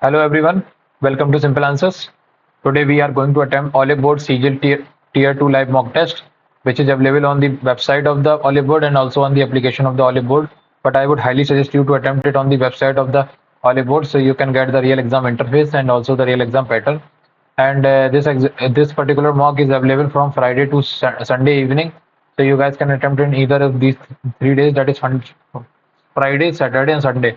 Hello everyone, welcome to Simple Answers. Today we are going to attempt Olive Board CGL Tier 2 live mock test, which is available on the website of the Olive Board and also on the application of the Olive Board. But I would highly suggest you to attempt it on the website of the Olive Board so you can get the real exam interface and also the real exam pattern. And this particular mock is available from Friday to Sunday evening. So you guys can attempt in either of these 3 days, that is Friday, Saturday, and Sunday.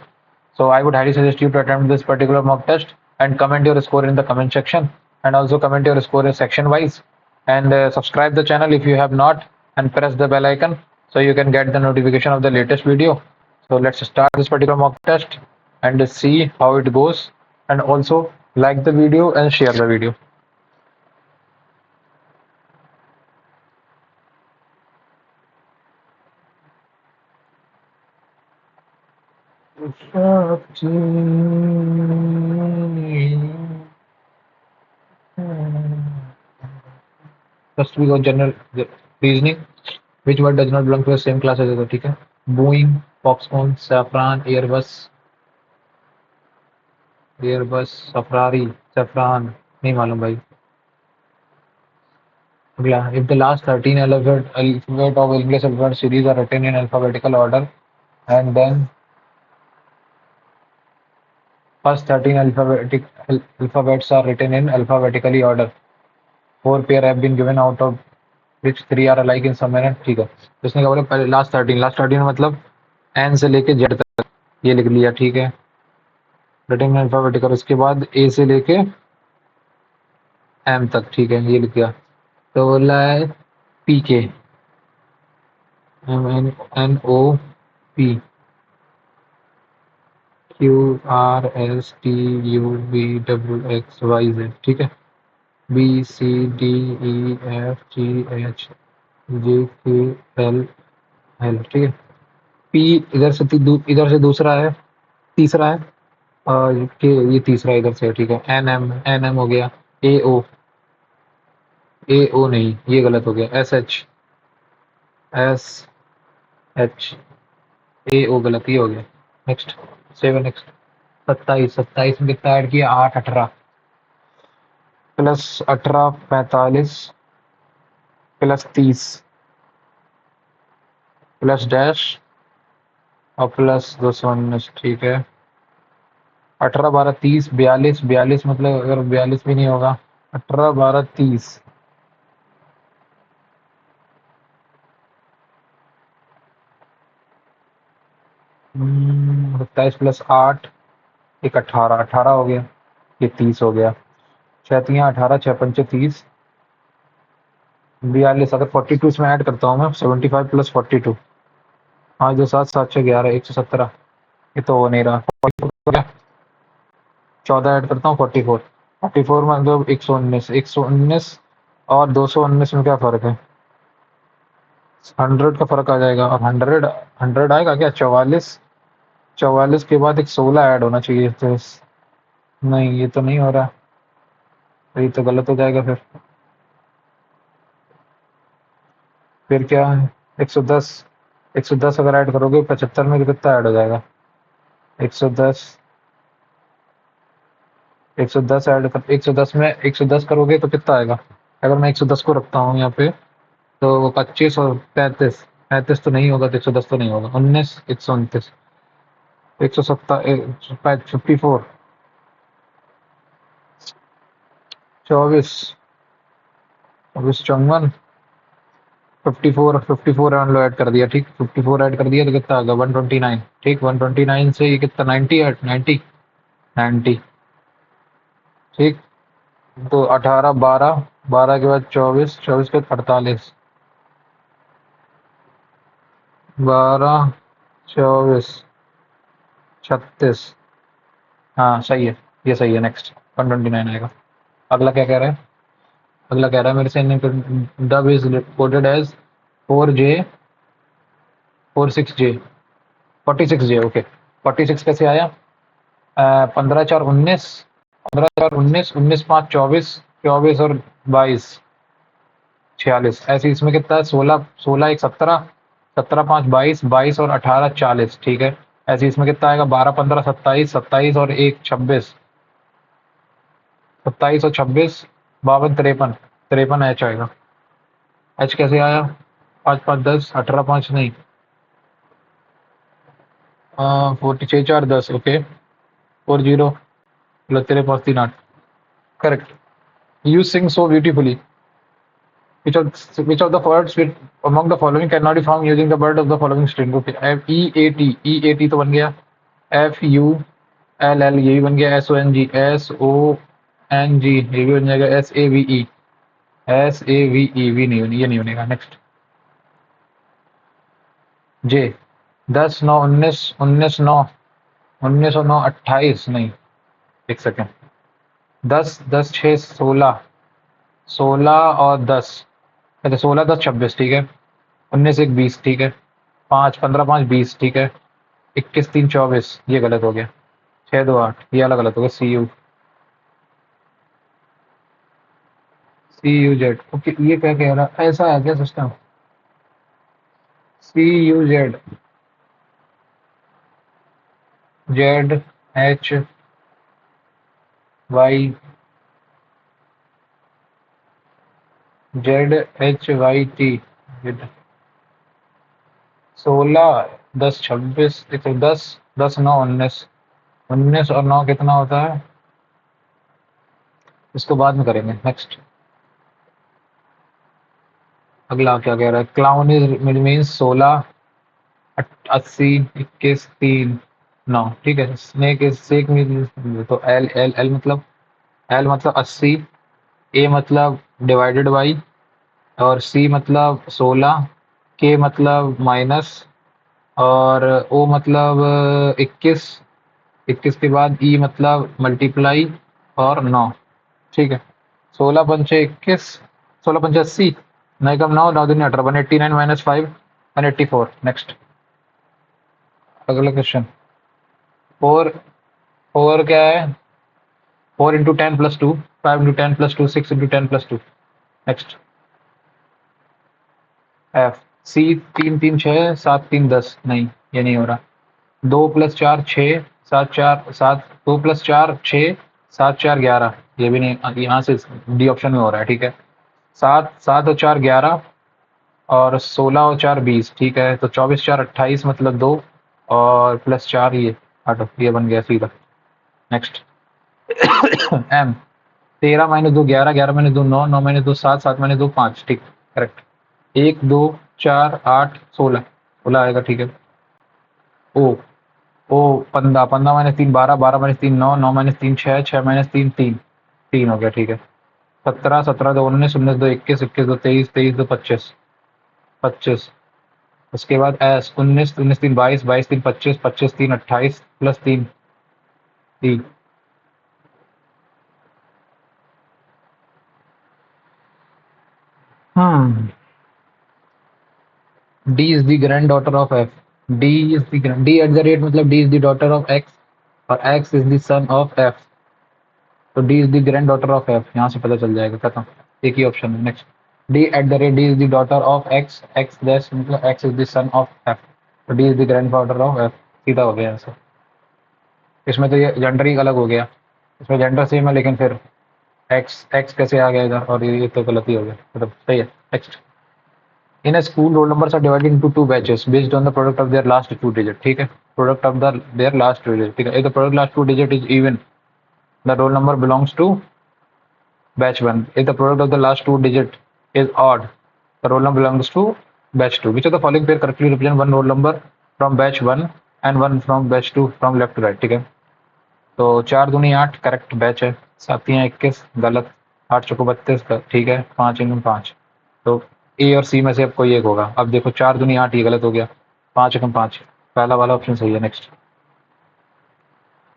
So I would highly suggest you to attempt this particular mock test and comment your score in the comment section, and also comment your score in section wise, and subscribe the channel if you have not, and press the bell icon so you can get the notification of the latest video. So let's start this particular mock test and see how it goes, and also like the video and share the video. First we go general reasoning. Which word does not belong to the same class as the other? ठीक है. Boeing, Foxconn, Safran, Airbus, Safrari, Safran. नहीं मालूम भाई. अगला. If the last 13 alphabet of English alphabet series are written in alphabetical order, and then first 13 alphabets are written in alphabetically order. 4 pair have been given out of which 3 are alike in some manner. ठीक है. इसने क्या बोला? पहले last 13 मतलब N से लेके Z तक ये लिख लिया. ठीक है. Written alphabetical. उसके बाद ए से लेके एम तक. ठीक है, ये लिख दिया. तो बोला है P K, M N N O P, Q R S T U V W X Y Z. ठीक है. B C D E F G H J K L L. ठीक है. पी इधर से दूसरा है, तीसरा है, और ये तीसरा इधर से. ठीक है. एन एम हो गया. ए ओ नहीं, ये गलत हो गया. एस एच ए ओ गलत, ये हो गया. नेक्स्ट 7. नेक्स्ट 27 में कितना ऐड किया? 8 18 प्लस 18 45 प्लस 30 प्लस डैश और प्लस 219. ठीक है. 18 12 30 42 मतलब अगर 42 भी नहीं होगा. 18 12 30 27 प्लस 8 एक 18 हो गया. ये 30 हो गया. 6 18 6 पंचे 30 42. अगर 42 इसमें ऐड करता हूँ मैं, 75 प्लस 42, 5 2 7 7 6 11 117. ये तो हो नहीं रहा. 14 ऐड करता हूँ 44 मतलब 119 और 219 में क्या फर्क है? 100 का फर्क आ जाएगा. और 100 आएगा क्या? 44 के बाद एक 16 ऐड होना चाहिए. तो नहीं, ये तो नहीं हो रहा. ये तो गलत हो जाएगा. फिर क्या है? 110 अगर ऐड करोगे 75 में तो कितना ऐड हो जाएगा? 110 में 110 करोगे तो कितना आएगा? अगर मैं 110 को रखता हूँ यहाँ पे, तो 25 और 35 तो नहीं होगा. तो 110 तो नहीं होगा. 19 129 157 54 24 54 54 लो ऐड कर दिया. ठीक. 54 ऐड कर दिया तो कितना आ गया? 129. ठीक. 129 से ये कितना? 90. ठीक. तो 18 12 के बाद 24 के बाद 48 12 24 36. हाँ सही है, ये सही है. नेक्स्ट 129 आएगा. अगला क्या कह रहा है? अगला कह रहा है मेरे से, dub is coded as 46J. 46J. Okay. 46 कैसे आया? 15 4 19 19 5 24 और 22 46. ऐसे इसमें कितना है? 16 1 17 17 5 22 और 18 40. ठीक है. ऐसे इसमें कितना आएगा? 12 15 27 और 1 26 27 और 26 52 53 53 एच आएगा। एच कैसे आया? 5 5 10 18 5 नहीं 46 4 10 ओके 40 प्लस तेरे 5 3 8 correct. You sing so beautifully. Which of the words with among the following cannot be found using the word of the following string? Okay, F E A T तो बन गया। F U L L ये भी बन गया। S O N G ये भी बन जाएगा। S A V E भी नहीं बनी, ये नहीं बनेगा। नेक्स्ट J 10 9 19 19 9 19 और 9 28 नहीं, एक सेकेंड। 10 10 6 16 16 और 10 अच्छा 16 10 26 ठीक है। 19 1 20 ठीक है। 5 15 5 20 ठीक है। 21 3 24 ये गलत हो गया। 6 2 8 ये वाला गलत हो गया। CUZ ओके ये क्या कह रहा है? ऐसा है क्या सिस्टम? CUZ ZHY ZHYT 16 10 26 10 10 9 19 19 और 9 कितना होता है? इसको बाद में करेंगे। नेक्स्ट अगला क्या कह रहा है? क्लाउन इज मीन्स 16 80 21 3 9 ठीक है। स्नेक इज सेक मीन तो एल मतलब 80 ए मतलब डिवाइडेड बाई और सी मतलब 16 के मतलब माइनस और ओ मतलब 21 21 के बाद ई मतलब मल्टीप्लाई और 9 ठीक है। 16 पंचे 21 16 पंचे 80 नौ कम 9 9 दूनी 18 189 माइनस 5 184 नेक्स्ट अगला क्वेश्चन 4 4 क्या है? 4 into 10 plus 2 5 into 10 plus 2 6 into 10 plus 2 next F C 3 3 6 7 3 10 नहीं ये नहीं हो रहा। 2 प्लस 4 6 7 4 7 2 प्लस 4 6 7 4 11 ये भी नहीं, यहाँ से डी ऑप्शन में हो रहा है ठीक है। 7 7 और 4 11 और 16 और 4 20 ठीक है। तो 24 4 28 मतलब 2 और प्लस 4 ये 8 ये बन गया सीधा। Next M 13 minus 2 11 11 minus 2 9 9 minus 2 7 7 minus 2 5 ठीक करेक्ट। 1 2 4 8 16 16 आएगा ठीक है। ओ ओ 15 15 माइनस 3 12 12 माइनस 3 9 9 माइनस 3 6 6 माइनस 3 3 3 हो गया ठीक है। 17 17 2 19 19 2 21 21 2 23 23 2 25 25 उसके बाद S 19 19 3 22 22 3 25 25 3 28 plus 3 3 hmm D is the granddaughter of F. D at the rate मतलब D is the daughter of X और X is the son of F. तो D is the granddaughter of F यहाँ से पता चल जाएगा खत्म। एक ही ऑप्शन है। Next D at the rate D is the daughter of X X dash मतलब X is the son of F. तो D is the grandfather of F सीधा हो गया यहाँ से। इसमें तो ये जेंडर ही अलग हो गया। इसमें जेंडर सेम है लेकिन फिर X कैसे आ गया इधर और ये तो गलती हो गया मतलब सही है। Next In a school, roll numbers are divided into two batches based on the product of their last two digit. ठीक है, product of their last two digit. ठीक है, if the product last two digit is even, the roll number belongs to batch one. If the product of the last two digit is odd, the roll number belongs to batch two. Which of the following pair correctly represent one roll number from batch one and one from batch two from left to right? ठीक है, तो 4 दूनी 8 correct batch है। 7 तियां 21 गलत। 8 चौको 32 ठीक है। 5 into 5 तो ए और सी में से अब कोई एक होगा। अब देखो 4 दूनी 8 ये गलत हो गया। 5 एकम 5 पहला वाला ऑप्शन सही है। Next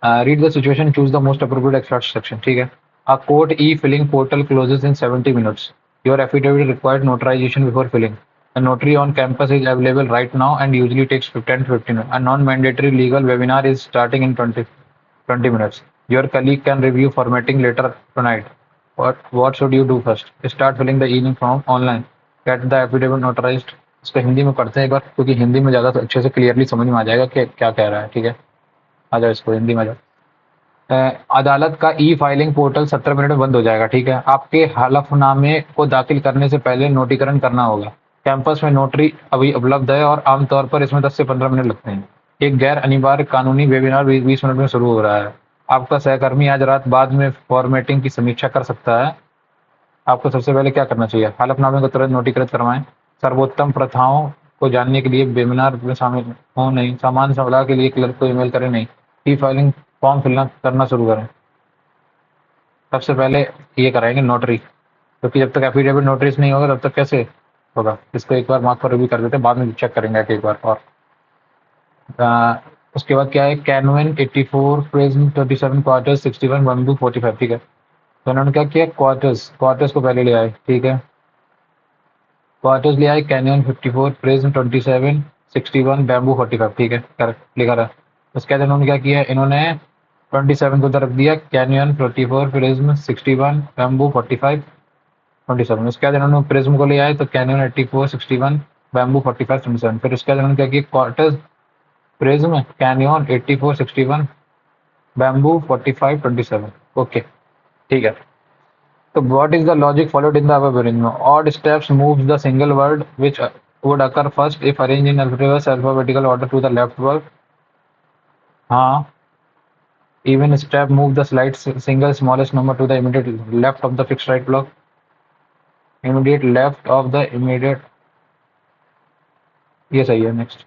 read the situation choose the most appropriate extract section. ठीक है, a court e filing portal closes in 70 minutes. Your affidavit required notarization before filing. A notary on campus is available right now and usually takes 10 to 15 minutes. A non-mandatory legal webinar is starting in 20 minutes. Your colleague can review formatting later tonight. What should you do first? Start filling the e-link form online. Get the affidavit notarized. इसको हिंदी में पढ़ते हैं एक बार क्योंकि हिंदी में ज़्यादा अच्छे से क्लियरली समझ में आ जाएगा कि क्या कह रहा है। ठीक है, आ जाओ इसको हिंदी में आ जाओ। अदालत का ई फाइलिंग पोर्टल 17 मिनट में बंद हो जाएगा। ठीक है, आपके हलफनामे को दाखिल करने से पहले नोटीकरण करना होगा। कैंपस में नोटरी अभी उपलब्ध है और आमतौर पर इसमें 10 से 15 मिनट लगते हैं। एक गैर अनिवार्य कानूनी वेबिनार 20 मिनट में शुरू हो रहा है। आपका सहकर्मी आज रात बाद में फॉर्मेटिंग की समीक्षा कर सकता है। आपको सबसे पहले क्या करना चाहिए? हलफनामे को तुरंत नोटीकृत करवाएं। सर्वोत्तम प्रथाओं को जानने के लिए वेबिनार में शामिल हों नहीं। सामान्य सलाह के लिए क्लर्क को ईमेल करें नहीं। ई फाइलिंग फॉर्म फिलअप करना शुरू करें। सबसे पहले ये कराएंगे नोटरी, क्योंकि जब तक एफिडेविट नोटरीज नहीं होगा तब तक कैसे होगा। इसको एक बार मार्क पर रिव्यू कर देते हैं, बाद में चेक करेंगे एक बार और। उसके बाद क्या है? कैनवन 84 प्रिज्म 27 क्वार्टर्स 61 बम्बू 45। ठीक है, तो उन्होंने क्या किया? क्वार्टर्स को पहले ले आए। ठीक है, क्वार्टर्स ले आए। Canyon 54 prism 27 61 bamboo 45। ठीक है, करेक्ट लिखा रहा। उसके बाद इन्होंने क्या किया? इन्होंने 27 को उधर रख दिया। Canyon 44 prism 61 bamboo 45 27। उसके बाद इन्होंने प्रिज्म को ले आए, तो कैनियन 84 61 बैम्बू 45 27। फिर उसके बाद इन्होंने क्या किया? Quarters prism canyon 84 61 bamboo 45 27। Okay, ठीक है। So what is the logic followed in the above arrangement? Odd steps moves the single word which would occur first if arranged in alphabetical order to the left word. हाँ. Even step move the slight single smallest number to the immediate left of the fixed right block. Immediate left of the immediate. ये सही है। Next.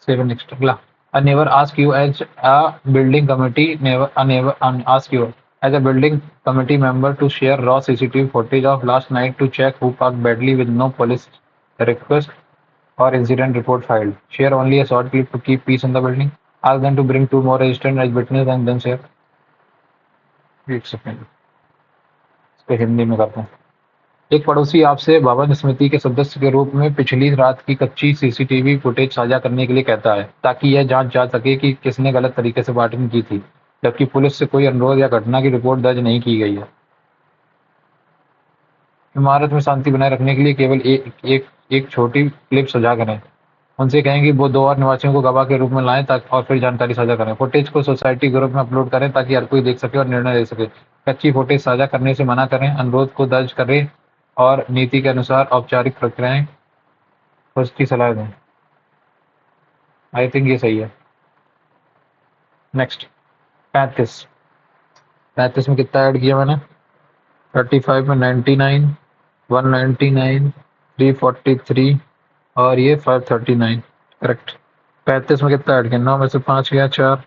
Seven next. अगला. I never ask you as a building committee. Never ask you as a building committee member to share raw CCTV footage of last night to check who parked badly with no police request or incident report filed. Share only a short clip to keep peace in the building. Ask them to bring 2 more registrants as witness and then share. एक second, इसको हिंदी में करते हैं। एक पड़ोसी आपसे भवन समिति के सदस्य के रूप में पिछली रात की कच्ची सीसीटीवी फुटेज साझा करने के लिए कहता है, ताकि यह जांच जा सके कि किसने गलत तरीके से बाइटिंग की थी, जबकि पुलिस से कोई अनुरोध या घटना की रिपोर्ट दर्ज नहीं की गई है। इमारत में शांति बनाए रखने के लिए केवल एक छोटी क्लिप साझा करें। उनसे कहें कि वो 2 और निवासियों को गवाह के रूप में लाएं और फिर जानकारी साझा करें। फुटेज को सोसाइटी ग्रुप में अपलोड करें ताकि हर कोई देख सके और निर्णय ले सके। कच्ची फुटेज साझा करने से मना करें। अनुरोध को दर्ज करें और नीति के अनुसार औपचारिक प्रक्रियाएं उसकी सलाह दें। आई थिंक ये सही है। नेक्स्ट 35 में कितना ऐड किया मैंने? 35 में 99 199 343 और ये 539। करेक्ट। 35 में कितना ऐड किया? 9 में से 5 गया 4।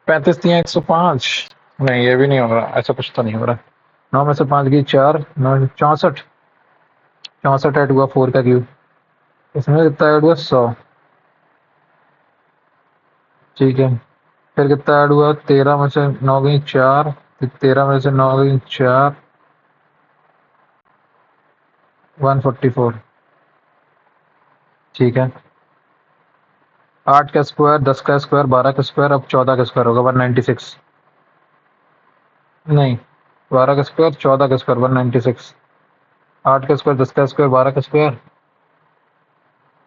35 दिया 105। नहीं, ये भी नहीं हो रहा, ऐसा कुछ तो नहीं हो रहा। 9 में से 5 गई 4, 9 में 64 ऐड हुआ 4 का क्यूब। इसमें कितना ऐड हुआ? 100। ठीक है, फिर कितना ऐड हुआ? 13 में से 9 गई 4, 13 में से 9 गई 4, 144। ठीक है, 8 का स्क्वायर, 10 का स्क्वायर, 12 का स्क्वायर, अब 14 का स्क्वायर होगा 196। नहीं, 12 का स्क्वायर, 14 का स्क्वायर 196। 8 का स्क्वायर, 10 का स्क्वायर, 12 का स्क्वायर,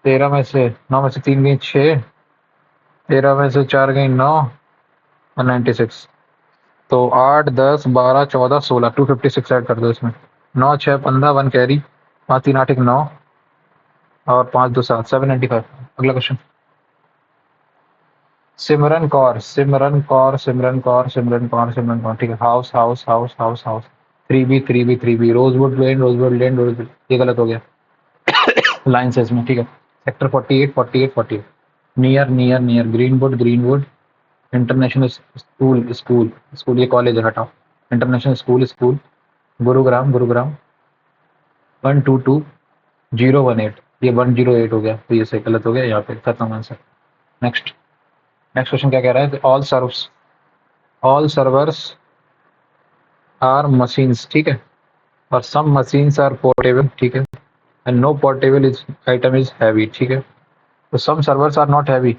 13 में से 9 में से 3 गई 6, 13 में से 4 गई 9, 196। तो 8 10 12 14 16 256 ऐड कर दो इसमें। 9 6 15 1 कैरी, 5 3 8 1 9 और 5 2 7 795। अगला क्वेश्चन। सिमरन कौर। ठीक है, हाउस 3B रोजवुड लेन ये गलत हो गया लाइन से इसमें। ठीक है, sector 48 near greenwood international school ये कॉलेज है, हटाओ। इंटरनेशनल स्कूल गुरुग्राम 122 018 ये 108 हो गया, तो ये सही गलत हो गया, यहाँ पे खत्म आंसर। नेक्स्ट क्वेश्चन क्या कह रहा है? All servers are machines. ठीक है, और सम मशीन्स आर पोर्टेबल। ठीक है, and no portable item is heavy. ठीक है, तो some servers are not heavy,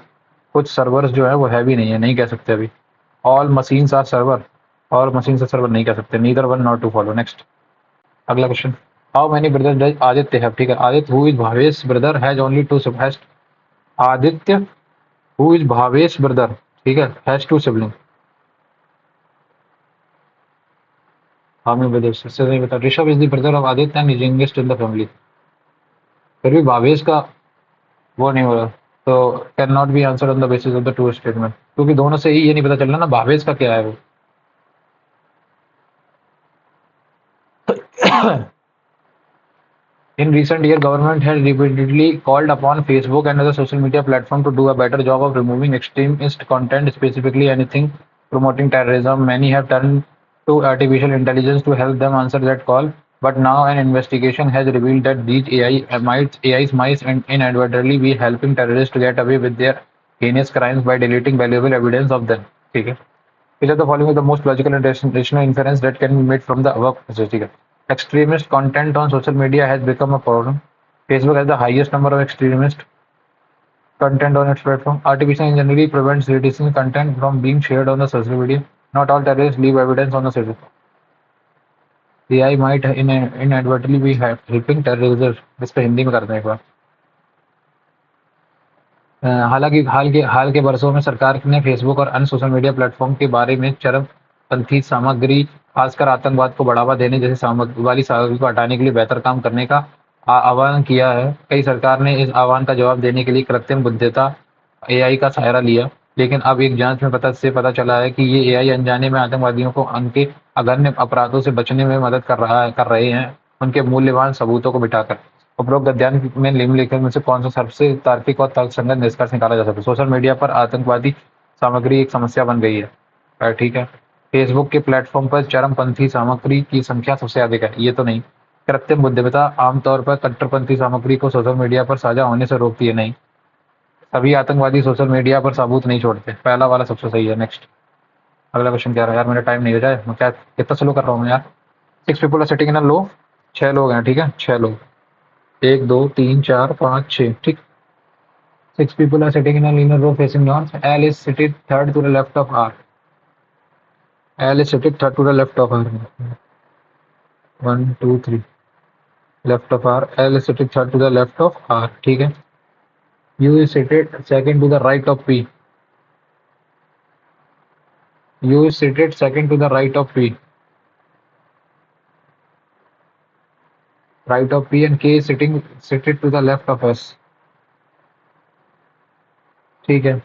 कुछ सर्वर्स जो है वो हैवी नहीं है, नहीं कह सकते अभी। ऑल मशीन्स आर सर्वर, और मशीन से सर्वर नहीं कह सकते। Neither one not to follow. Next अगला question. How many brother does Aditya have. ठीक है, Aditya who is Bhavesh brother has only 2 siblings. Aditya who is Bhavesh brother, ठीक है, हैज टू सिबलिंग। हाँ मैं ब्रदर से नहीं बता, Rishabh is the brother of Aditya and is youngest in the family. फिर भी भावेश का वो नहीं हो रहा, तो can not be answer on the basis of the two statement, क्योंकि दोनों से ही ये नहीं पता चल रहा ना भावेश का क्या है वो। In recent years, government has repeatedly called upon Facebook and other social media platforms to do a better job of removing extremist content, specifically anything promoting terrorism. Many have turned to artificial intelligence to help them answer that call. But now an investigation has revealed that these AIs might inadvertently be helping terrorists to get away with their heinous crimes by deleting valuable evidence of them. ठीक है, which of the following is the most logical and rational inference that can be made from the above statistic? Extremist content on social media has become a problem. Facebook has the highest number of extremist content on its platform. Artificial intelligence prevents citizen content from being shared on the social media. Not all terrorists leave evidence on the social. AI might inadvertently be helping terrorists. इस पे हिंदी में करते हैं एक बार। हालांकि हाल के बरसों में सरकार ने फेसबुक और अन्य सोशल मीडिया प्लेटफॉर्म के बारे में चरमपंथी सामग्री, खासकर आतंकवाद को बढ़ावा देने जैसी सामग्री को हटाने के लिए बेहतर काम करने का आह्वान किया है। कई सरकार ने इस आह्वान का जवाब देने के लिए कृत्रिम बुद्धिमत्ता एआई का सहारा लिया, लेकिन अब एक जांच में पता चला है कि ये एआई अनजाने में आतंकवादियों को उनके अघन्य अपराधों से बचने में मदद कर रहे हैं, उनके मूल्यवान सबूतों को मिटाकर। उपरोक्त अध्ययन में निम्नलिखित में से कौन सा सबसे तार्किक और तर्कसंगत निष्कर्ष निकाला जा सकता है? सोशल मीडिया पर आतंकवादी सामग्री एक समस्या बन गई है, ठीक है। फेसबुक के प्लेटफॉर्म पर चरमपंथी सामग्री की संख्या सबसे अधिक है, ये तो नहीं। कृत्रिम बुद्धिमत्ता आमतौर पर कट्टरपंथी सामग्री को सोशल मीडिया पर साझा होने से रोकती है, नहीं। सभी आतंकवादी सोशल मीडिया पर सबूत नहीं छोड़ते, पहला वाला सबसे सही है। नेक्स्ट, अगला क्वेश्चन क्या रहा है यार, मेरा टाइम नहीं हो जाए, मैं क्या कितना स्लो कर रहा हूँ यार। 6 पीपल आर सिटिंग इन अ लो, 6 लोग हैं, ठीक है, 6 लोग, 1 2 3 4 5 6, ठीक। 6 people are sitting in a linear row facing north. L is seated third to the left of R. L is seated third to the left of R. 1 2 3 left of R. L is seated third to the left of R, ठीक है। U is seated second to the right of P. U is seated second to the right of P. Right of P, and K is seated to the left of S, ठीक है।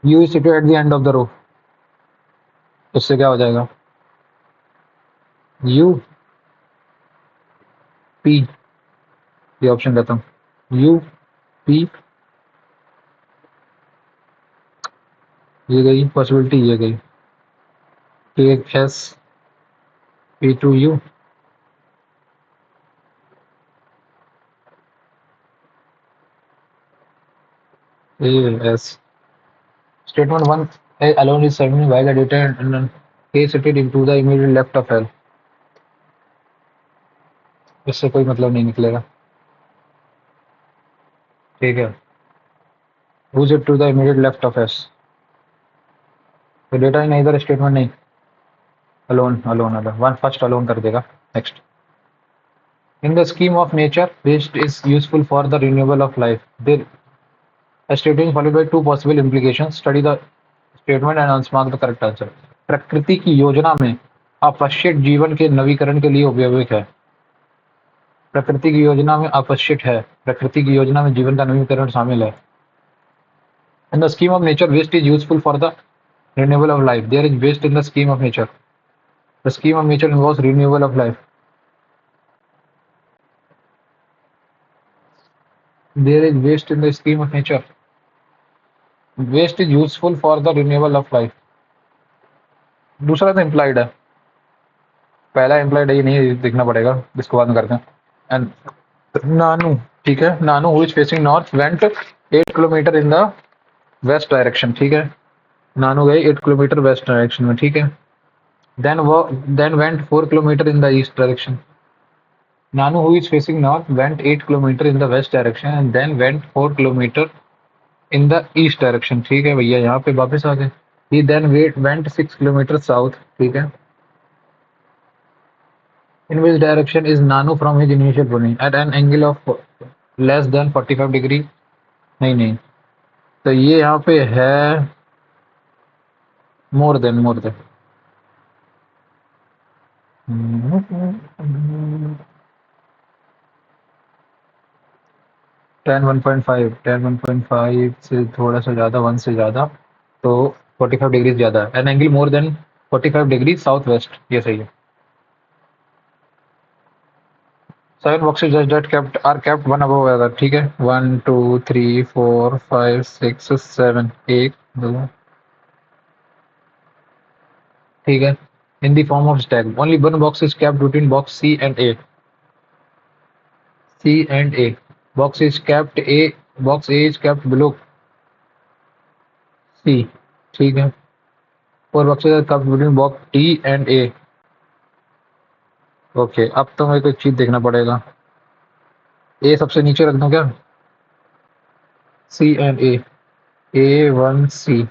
U is seated at the end of the row, उससे क्या हो जाएगा? U P, ये option देता हूँ, U P, ये गई पॉसिबिलिटी, ये गई K S P to U, A S। Statement 1 A alone is certain while the data and K seated into the immediate left of L, इससे कोई मतलब नहीं निकलेगा, ठीक है। Who is it to the immediate left of S, तो data ही नहीं, इधर स्टेटमेंट नहीं, alone वन फर्स्ट alone कर देगा। Next, in the scheme of nature waste is useful for the renewal of life. There a statement followed by two possible implications. Study the statement and mark the correct answer. प्रकृति की योजना में अपशिष्ट जीवन के नवीकरण के लिए उपयोगी है। प्रकृति की योजना में अपशिष्ट है, प्रकृति की योजना में जीवन का नवीकरण शामिल है। In the scheme of nature, waste is useful for the renewal of life. There is waste in the scheme of nature. The scheme of nature involves renewal of life. There is waste in the scheme of nature. Waste is useful for the renewal of life. दूसरा तो implied है, पहला implied है, ये नहीं देखना पड़ेगा, इसको बाद में करते हैं। And नानू, ठीक है, नानू who is facing north went 8 kilometre in the west direction, ठीक है। नानू गए 8 किलोमीटर वेस्ट डायरेक्शन में, ठीक है। then went 4 kilometre in the east direction. Nanu who is facing north went 8 kilometer in the west direction and then went 4 kilometer in the east direction. ठीक है भैया, यहाँ पे वापस आ गए। He then went 6 kilometre south. ठीक है। In which direction is Nanu from his initial position at an angle of less than 45 degree. नहीं नहीं, तो ये यहाँ पे है मोर देन 10 1.5 से थोड़ा सा ज़्यादा, 1 से ज़्यादा, तो 45 डिग्री ज़्यादा है। An angle more than 45 degree south west, ये सही है। 7 boxes that kept one above other। ठीक है, 1 2 3 4 5 6 7, 1 2। ठीक है। In the form of stack only one box is kept between box C and A। C and A box is kept A box A is kept below C। ठीक है। 4 boxes are kept between box D and A। Okay, अब तो मेरे को एक चीज देखना पड़ेगा। ए सबसे नीचे रख दूं क्या? सी एंड A1C,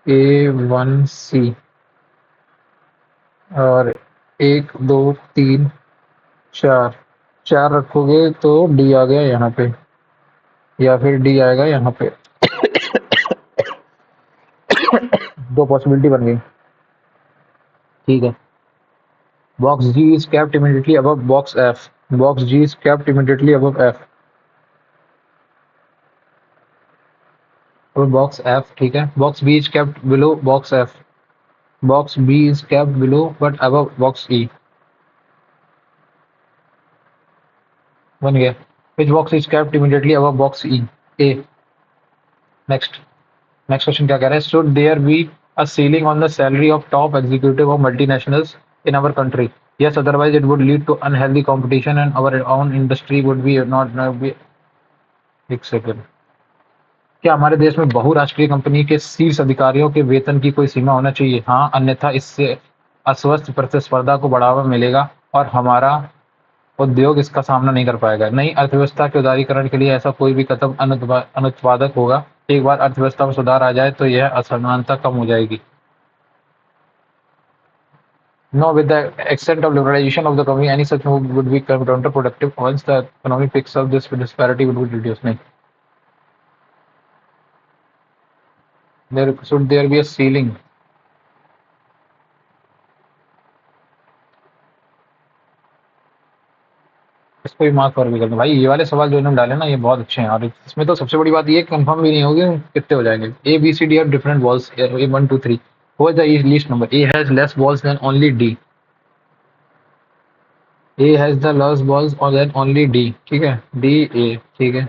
A1C, और 1 2 3 4, 4 रखोगे तो डी आ गया यहाँ पे, या फिर डी आएगा यहाँ पे। दो पॉसिबिलिटी बन गई। ठीक है। Box G is kept immediately above box F. Box G is kept immediately above F, box F. ठीक है। Box B is kept below box F. Box B is kept below but above box E. बन गया। Which box is kept immediately above box E? A. Next. Next question क्या कह रहा है? Should there be a ceiling on the salary of top executive of multinationals in our country? Yes, otherwise it would lead to unhealthy competition and our own industry would be not be. एक second. क्या हमारे देश में बहुराष्ट्रीय company के शीर्ष अधिकारियों के वेतन की कोई सीमा होना चाहिए? हाँ, अन्यथा इससे अस्वस्थ प्रतिस्पर्धा को बढ़ावा मिलेगा और हमारा उद्योग इसका सामना नहीं कर पाएगा। नई अर्थव्यवस्था के उदारीकरण के लिए ऐसा कोई भी कदम अनुत्पादक होगा। एक बार अर्थव्यवस्था में सुधार आ जाए तो यह असमानता कम हो जाएगी। No, with the extent of liberalization of the economy, any such move would be counterproductive. Once the economy picks up, this disparity would be reduced. नहीं, there be a ceiling? इसको भी मार्क पर भी कर दो भाई। ये वाले सवाल जो इन्होंने डाले ना, ये बहुत अच्छे हैं, और इसमें तो सबसे बड़ी बात ये कंफर्म भी नहीं होगी कितने हो जाएंगे। A B C D have different balls, A 1 2 3। Who is the least number? A has less balls than only D। A has the less balls or than only D। ठीक है, D A। ठीक है।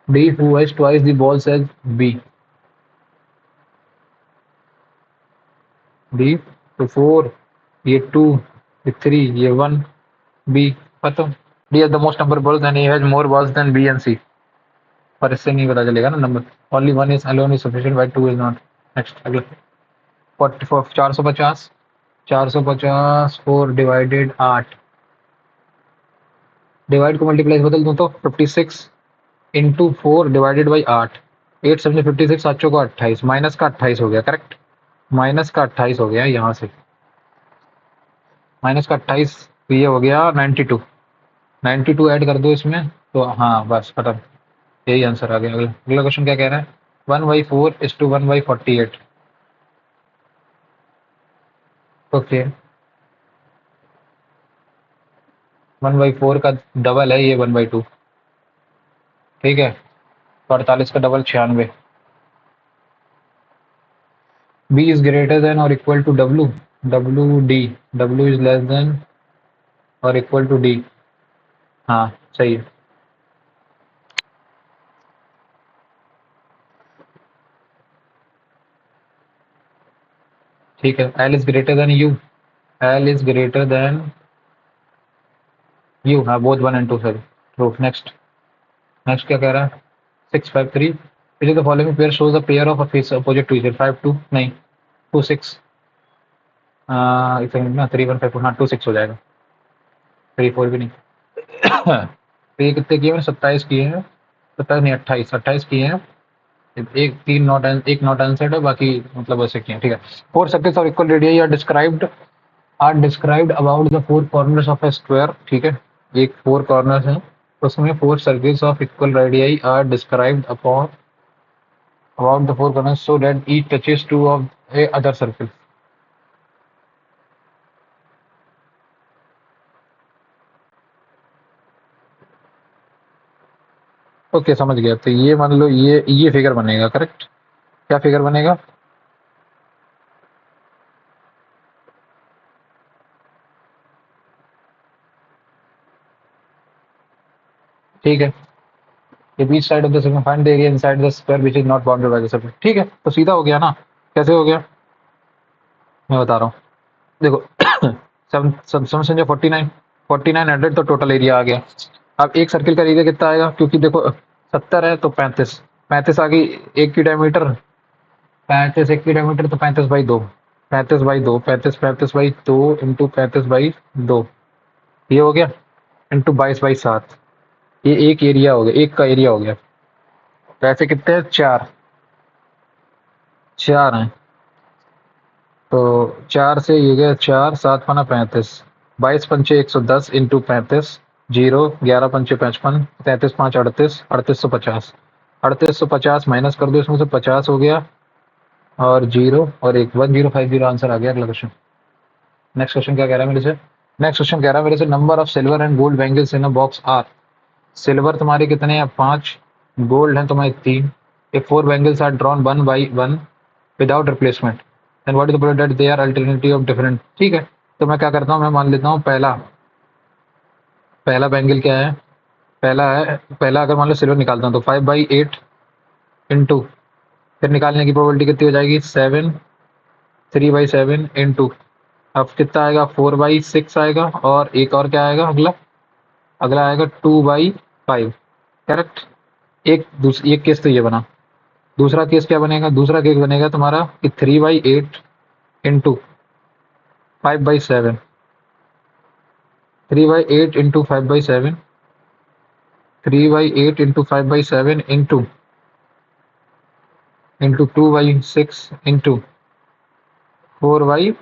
D who has twice the balls as B। D तो 4, ये 2, ये 3, ये 1, B खत्म। D has the most number of balls and A has more balls than B and C। पर इससे नहीं पता चलेगा ना number. Only one is alone is sufficient, while two is not। Next अगला। 44 450, 450 4 डिवाइडेड 8। डिवाइड को multiply बदल दूं तो 56 इंटू 4 डिवाइडेड बाई 8। 8 7 56, 7 को 28, माइनस का 28 हो गया। करेक्ट, माइनस का 28 हो गया यहाँ से, माइनस का 28, तो ये हो गया 92। 92 ऐड कर दो इसमें तो हाँ बस खत्म, यही आंसर आ गया। अगला अगला क्वेश्चन क्या कह रहा है? 1/4 is to 1/48। ओके, 1/4 का डबल है ये 1/2। ठीक है, तो 48 का double 96। B is greater than or equal to W। W D, W is less than और इक्वल टू D। हाँ सही है। ठीक है, L is greater than U। L is greater than U। हाँ, both 1 and 2 sir. True. Next. Next क्या कह रहा है? 653। which of the following pair shows a pair of a face opposite to each other? 5 2 नहीं, 2 6। एक second ना, 3 1 5 4। हाँ 2 6 हो जाएगा। 3 4 भी नहीं। तो ये कितने किए मैंने? 27 किए हैं। 27 नहीं, 28 किए हैं। एक तीन नॉट एक नॉट आंसर्ड है, बाकी मतलब वैसे किए, ठीक है। Four circles of equal radius are described about the four corners of A square, ठीक है। एक फोर कॉर्नर्स हैं, उसमें four circles of equal radius are described upon about the four corners so that each touches two of a other circle. Okay, समझ गया। तो ये मान लो ये फिगर बनेगा, करेक्ट। क्या फिगर बनेगा? ठीक है। ये beach side of the circle find the area inside the square which is not bounded by the circle. ठीक है, तो सीधा हो गया ना। कैसे हो गया मैं बता रहा हूँ, देखो। सेवन सेवन समझो 49, 4900 तो टोटल एरिया आ गया। अब एक सर्किल का एरिया कितना आएगा, क्योंकि देखो 70 है तो 35, 35 आ गई। एक की डायमीटर 35, एक की डायमीटर तो 35/2, 35/2, 35/2 इंटू 35/2, ये हो गया। इंटू 22/7, ये एक एरिया हो गया, एक का एरिया हो गया। तो ऐसे कितने हैं? चार, चार हैं। तो चार से ये गया, चार सात पना 35, 22 पंचे 110 इंटू 35, जीरो, 11 पंचे 55, 33 5 38, 3850, 3850 माइनस कर दो इसमें से, 50 हो गया, और जीरो और एक 1050 आंसर आ गया। अगला क्वेश्चन। नेक्स्ट क्वेश्चन क्या कह रहा है मेरे से? नेक्स्ट क्वेश्चन कह रहा है मेरे से, number of silver and gold bangles in a box are. Silver तुम्हारे कितने हैं? 5, गोल्ड हैं तुम्हारे 3। If 4 bangles are drawn 1 by 1 without replacement, then what is the proof that they are alternative of different. ठीक है, तो मैं क्या करता हूँ, मैं मान लेता हूँ पहला पहला बैंगल क्या है, पहला अगर मान लो सिल्वर निकालता हूँ तो 5/8 इंटू, फिर निकालने की प्रोबेबिलिटी कितनी हो जाएगी? 7, 3/7 इंटू, अब कितना आएगा? 4/6 आएगा, और एक और क्या आएगा अगला? अगला आएगा 2/5, करेक्ट। एक केस तो ये बना। दूसरा केस क्या बनेगा? दूसरा केस बनेगा तुम्हारा कि 3/8 into 5/7, 3/8 into 5/7, 3/8 into 5/7 into 2/6 into 4/5,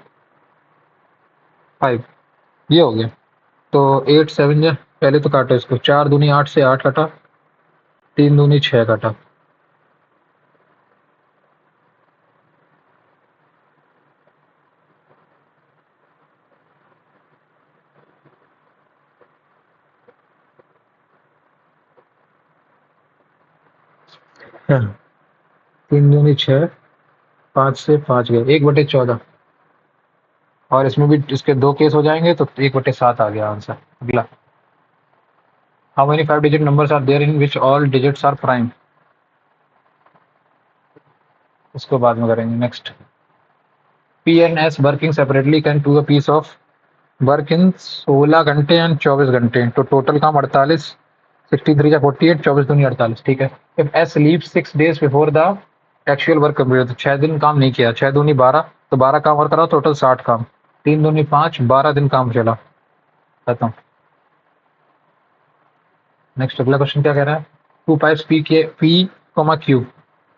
ये हो गया। तो 8 7 जा, पहले तो काटो इसको, 4 दूनी 8 से 8 कटा, 3 दूनी 6 कटा। हाँ, 3 दूनी 6, 5 से 5 गए, 1/14। और इसमें भी इसके दो केस हो जाएंगे तो 1/7 आ गया आंसर। अगला, how many 5 digit numbers are there in which all digits are prime. इसको बाद में करेंगे। Next, P and S working separately can do a piece of work in 16 घंटे एंड 24 घंटे, तो टोटल काम 48, 63 या 48, 24 दूनी 48। ठीक है। If S leave 6 days before the actual work complete, तो 6 दिन काम नहीं किया, 6 दूनी 12, तो 12 काम और कराओ, टोटल 60 काम, 3 दूनी 5, 12 दिन काम चला, खत्म। नेक्स्ट, अगला क्वेश्चन क्या कह रहा है? टू पाइप्स पी,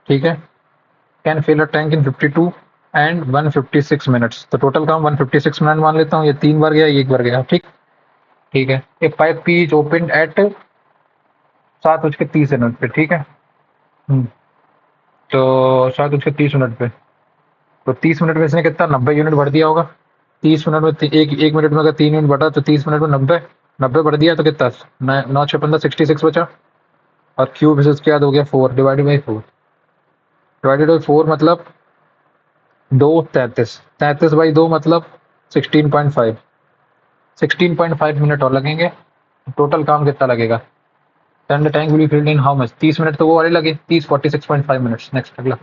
ठीक है, can fill a tank in 52 and 156 minutes, तो टोटल काम 156 मिनट मान लेता हूँ। ये 3 बार गया, ये एक बार गया, ठीक। ठीक है। एक pipe P is open at 7:30 पे, ठीक है। हम्म, तो 7:30 पे, तो 30 मिनट में इसने कितना 90 यूनिट भर दिया होगा। 30 मिनट में एक मिनट में अगर 3 यूनिट बढ़ा तो 30 मिनट में 90, 90 भर दिया तो कितना? 9 6 15 66 बचा। और क्यूब इसके बाद हो गया 4 डिवाइडेड बाई 4, डिवाइडेड बाई 4 मतलब 2 33, 33/2 मतलब 16.5, 16.5 मिनट और लगेंगे। टोटल काम कितना लगेगा? And the tank will be filled in how much? 30 minute तो वो वाले लगे, 30 46.5 मिनट्स। नेक्स्ट, अगला,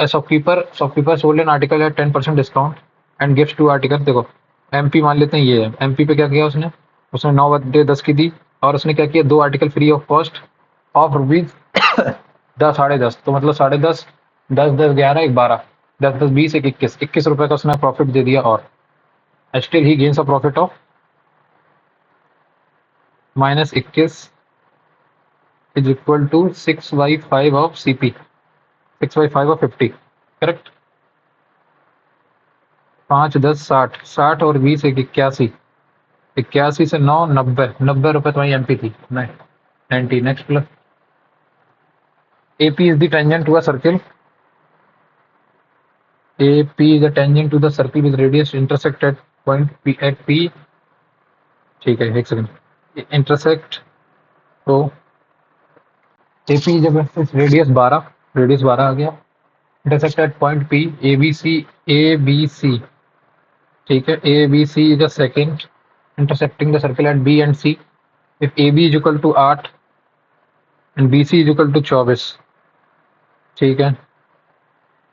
shopkeeper sold an article at 10% discount and gift two article. देखो, एमपी मान लेते हैं, ये है एमपी पे। क्या किया उसने? उसने 9/10 की दी, और उसने क्या किया? 2 article free of cost of rupees 10 10.5, तो मतलब 10.5, 10 10 11 एक 12, 10 10 20 एक 21 रुपए का उसने प्रॉफिट दे दिया। और still he gains a profit of -21 is equal to 6/5 of CP, 6/5 of 50, correct. 5 10 60, 60 और 20 81, 81 से 9 90, 90 रुपए तुम्हारी MP थी, 90 next plus. AP is the tangent to a circle, AP is a tangent to the circle with radius intersect at point P at P, ठीक है एक second, intersect तो AP जब रेडियस 12, रेडियस 12 आ गया, intersect at point P, ABC, ठीक है, ABC is a second intersecting the circle at B and C, if AB is equal to 8 and BC is equal to 24, ठीक है,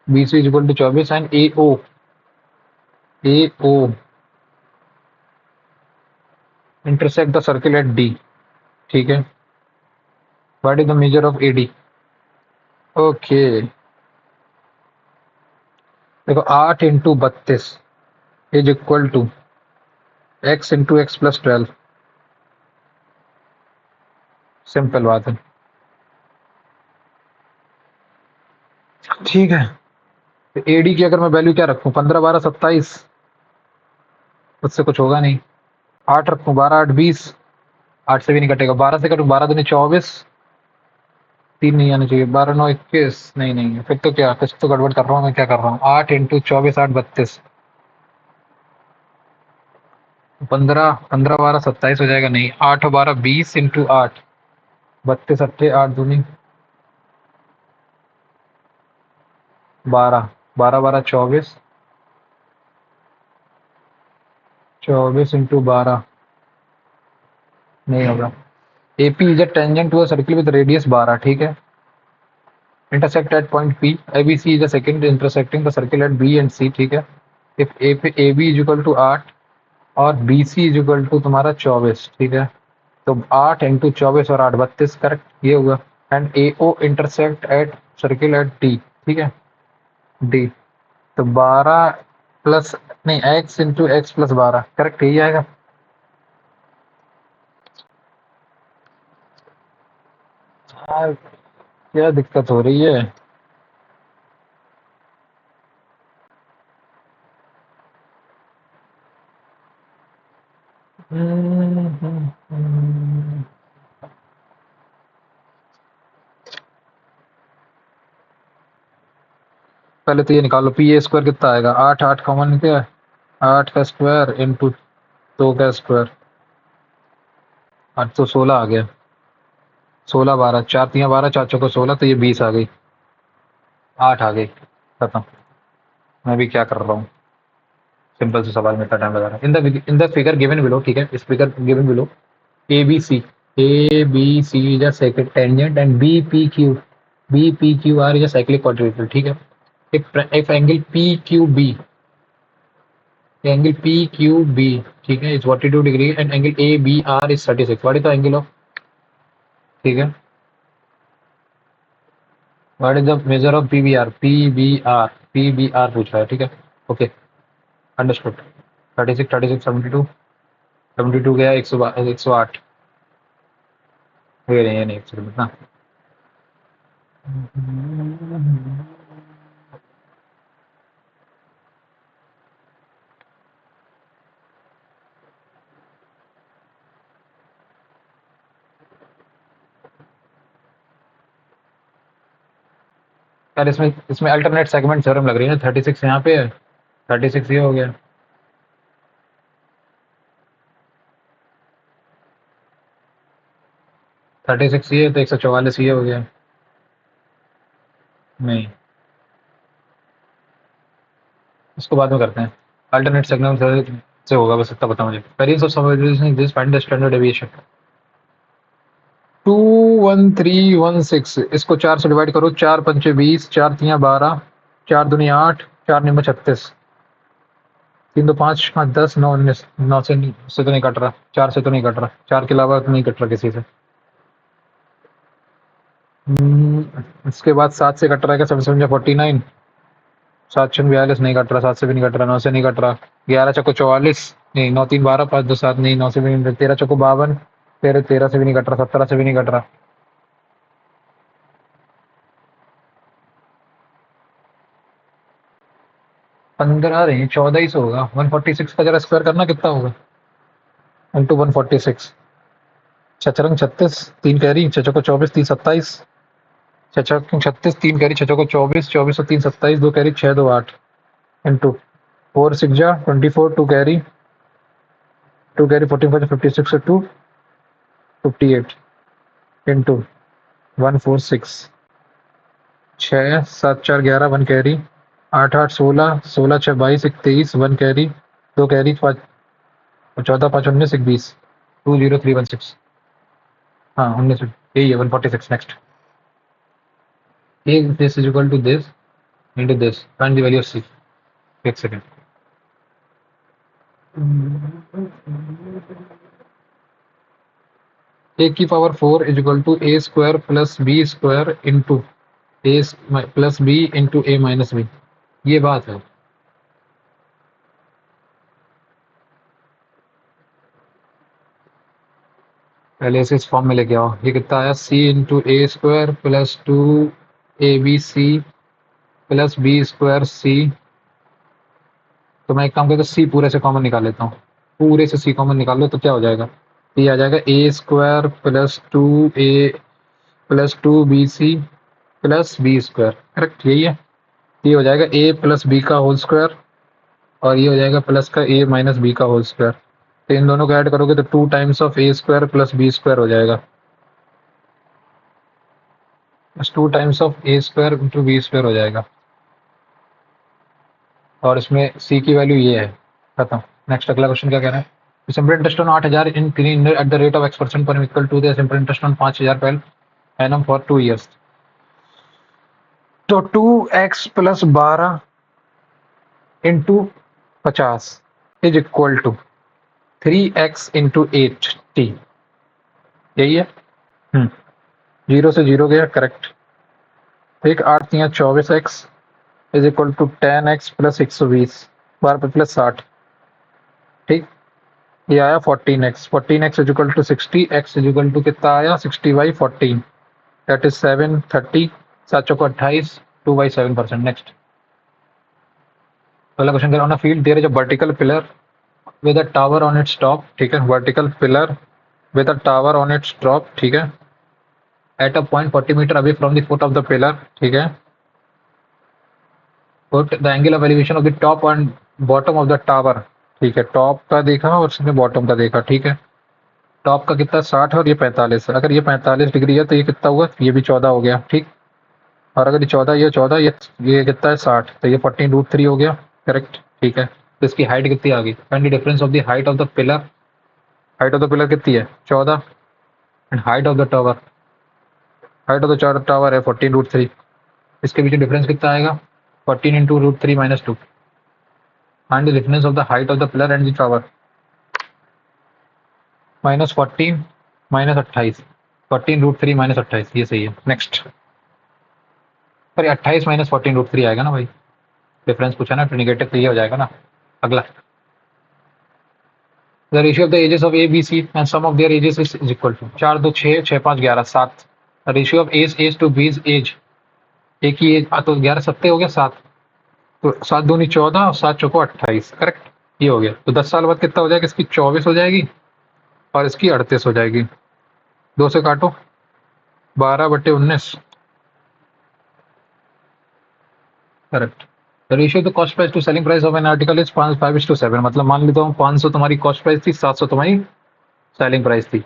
BC is equal to 24 and AO intersect the circle at D, ठीक है, what is the measure of AD? Okay देखो 8 into 32 is equal to x into x plus 12, simple बात है, ठीक है। तो AD की अगर मैं वैल्यू क्या रखूं, 15 12 27, उससे कुछ होगा नहीं, 8 रखूं, 12 8 20, 8 से भी नहीं कटेगा, 12 से कटूं, 12 दूनी 24, 3 नहीं आना चाहिए, 12 9 21, नहीं नहीं फिर तो क्या, कुछ तो गड़बड़ कर रहा हूँ मैं, क्या कर रहा हूँ, 8 इंटू 24 8 32, 15 15 12 27 हो जाएगा, नहीं 8 12 20 इंटू 8, 32 अट्ठे 8 दूनी 12, 12 12 24, 24 इंटू 12 नहीं होगा। AP is a tangent to a circle with radius 12, ठीक है, intersect at point P, ABC is a second intersecting the circle at B and C, ठीक है, if AB is equal to 8 और BC is equal to तुम्हारा 24, ठीक है, तो 8 into 24 और 8 32, करेक्ट ये हुआ, and AO intersect at circle eight D, ठीक है, D, तो 12 प्लस नहीं x into x plus 12, correct यही आएगा। हाँ, क्या दिक्कत हो रही है, पहले तो ये निकालो, पी ए स्क्वायर कितना आएगा, 8 8 कॉमन क्या है, 8 का स्क्वायर इंटू 2 का स्क्वायर, 8 तो 16 आ गया, 16 12 4 3 12 4 चौको 16, तो ये 20 आ गई, 8 आ गई, खत्म। मैं भी क्या कर रहा हूँ, सिंपल से सवाल में इतना टाइम लगा रहा है। In the figure given below, ठीक है, इस figure given below ABC is a second tangent and BPQR is a cyclic quadrilateral, ठीक है, if angle PQB, ठीक है, is 42 degree and angle ABR is 36, what is the angle of, ठीक है, what is the measure of PBR पूछ रहा है, ठीक है, ओके अंडरस्टूड। 36 36 72, 72 गया 108, ये नहीं 100 ना, यार इसमें अल्टरनेट सेगमेंट थ्योरम लग रही है ना, 36 यहाँ पे है, 36 ये हो गया, थर्टी सिक्स ये तो 144 ये हो गया, नहीं इसको बाद में करते हैं, अल्टरनेट सेगमेंट से होगा, बस इतना पता मुझे। Variance of sum this find the standard deviation, 21316, इसको 4 से डिवाइड करो, 4 पंचे 20, 4 तियां 12, 4 दूनी 8, 4 निम्बे 36, 3 2 5 5 10 9 19, 9 से तो नहीं कट रहा, 4 से तो नहीं कट रहा, 4 के अलावा तो नहीं कट रहा किसी से। इसके बाद 7 से कट रहा है, 7 7 49, 7 6 42 नहीं कट रहा, 7 से भी नहीं कट रहा, 9 से नहीं कट रहा, 11 चौको 44, नहीं 9 3 12 5 2 7, नहीं 9 से भी नहीं, 13 चौको 52, फिर 13 से भी नहीं कट रहा, 17 से भी नहीं कट रहा, 15 नहीं 14 ही सौ होगा। 146 का जरा स्क्वायर करना कितना होगा इंटू 146। छचरंग 36 तीन कैरी छचो को 24 3 27 छचरंग 36 तीन कैरी छचो को 24 24 और 3 27 दो कैरी 6 2 8 इंटू 4 6 जा 24 two carry 45 56 2 58 into 146 6 7 4 11 1 carry 8 8 16 16 6 22 1 23 1 carry 2 carry 5 14 5 19 1 20 20316। हाँ 19 यही है 146। Next if this is equal to this into this find the value of c। एक सेकेंड। a की power 4 is equal to A square plus B square into A plus B into A minus B. ये बात है। पहले इसे इस form में लेके आओ। ये कितना आया c into A square plus 2 A B C plus B square C. तो मैं एक काम करता हूँ सी पूरे से कॉमन निकाल लेता हूँ। पूरे से सी कॉमन निकाल लो तो क्या हो जाएगा, ये आ जाएगा A square plus 2 A plus 2 B C plus B square. Correct यही है। ये हो जाएगा ए प्लस बी का होल स्क्वायर और ये हो जाएगा प्लस का ए माइनस बी का होल स्क्वायर। तो इन दोनों को ऐड करोगे तो 2 times of A square plus B square हो जाएगा। 2 times of A square into B square हो जाएगा और इसमें सी की वैल्यू ये है। खत्म। नेक्स्ट अगला क्वेश्चन क्या कह रहा है, simple interest on 8000 in green at the rate of x% पर equal to the simple interest on 5000 per annum for 2 years. तो 2x plus 12 into 50 is equal to 3x into 8t। यही है। 0 से 0 गया करेक्ट। एक 8 या 24x is equal to 10x plus 120 12 plus 60। ठीक, ये आया 14x। 14x is equal to 60, x is equal to कितना आया 60/14 दैट इज 730। 7 चौको 28 2/7%। नेक्स्ट अगला question on a field there is a vertical pillar with a tower on its top. ठीक है, vertical pillar with a tower on its top. ठीक है, at a point 40 metre away from the foot of the pillar. ठीक है, put the angle of elevation of the top and bottom of the tower. ठीक है, top का देखा और उसने बॉटम का देखा। ठीक है, टॉप का कितना 60 है और ये 45 है। अगर ये 45 डिग्री है तो ये कितना हुआ, ये भी 14 हो गया। ठीक, और अगर ये 14 ये कितना है 60 तो ये 14√3 हो गया। करेक्ट। ठीक है, तो इसकी हाइट कितनी आ गई, find the difference of the height of the pillar. Height of the pillar कितनी है 14 and height of the tower, height of the tower है 14√3। इसके बीच डिफरेंस कितना आएगा 14 into √3 minus 2। Find the difference of the height of the pillar and the tower. -14 -28 14√3 -28 ये सही है। Next पर 28 -14√3 आएगा ना भाई, डिफरेंस पूछा ना, तो निगेटिव तो ये हो जाएगा ना। अगला the ratio of the ages of A B C and sum of their ages is equal to 4 2 6 6 5 11 7। Ratio of age to B's age, एक ही एज तो 11 सत्ते हो गया 7, तो 7 दूनी 14 और 7 चौको 28। करेक्ट, ये हो गया। तो 10 साल बाद कितना हो जाएगा, इसकी 24 हो जाएगी और इसकी 38 हो जाएगी। 2 से काटो 12/19। Correct. The ratio the cost price to selling price of an article is 5:7। मतलब मान लेता हूँ 500 तुम्हारी कॉस्ट प्राइस थी, 700 तुम्हारी सेलिंग प्राइस थी।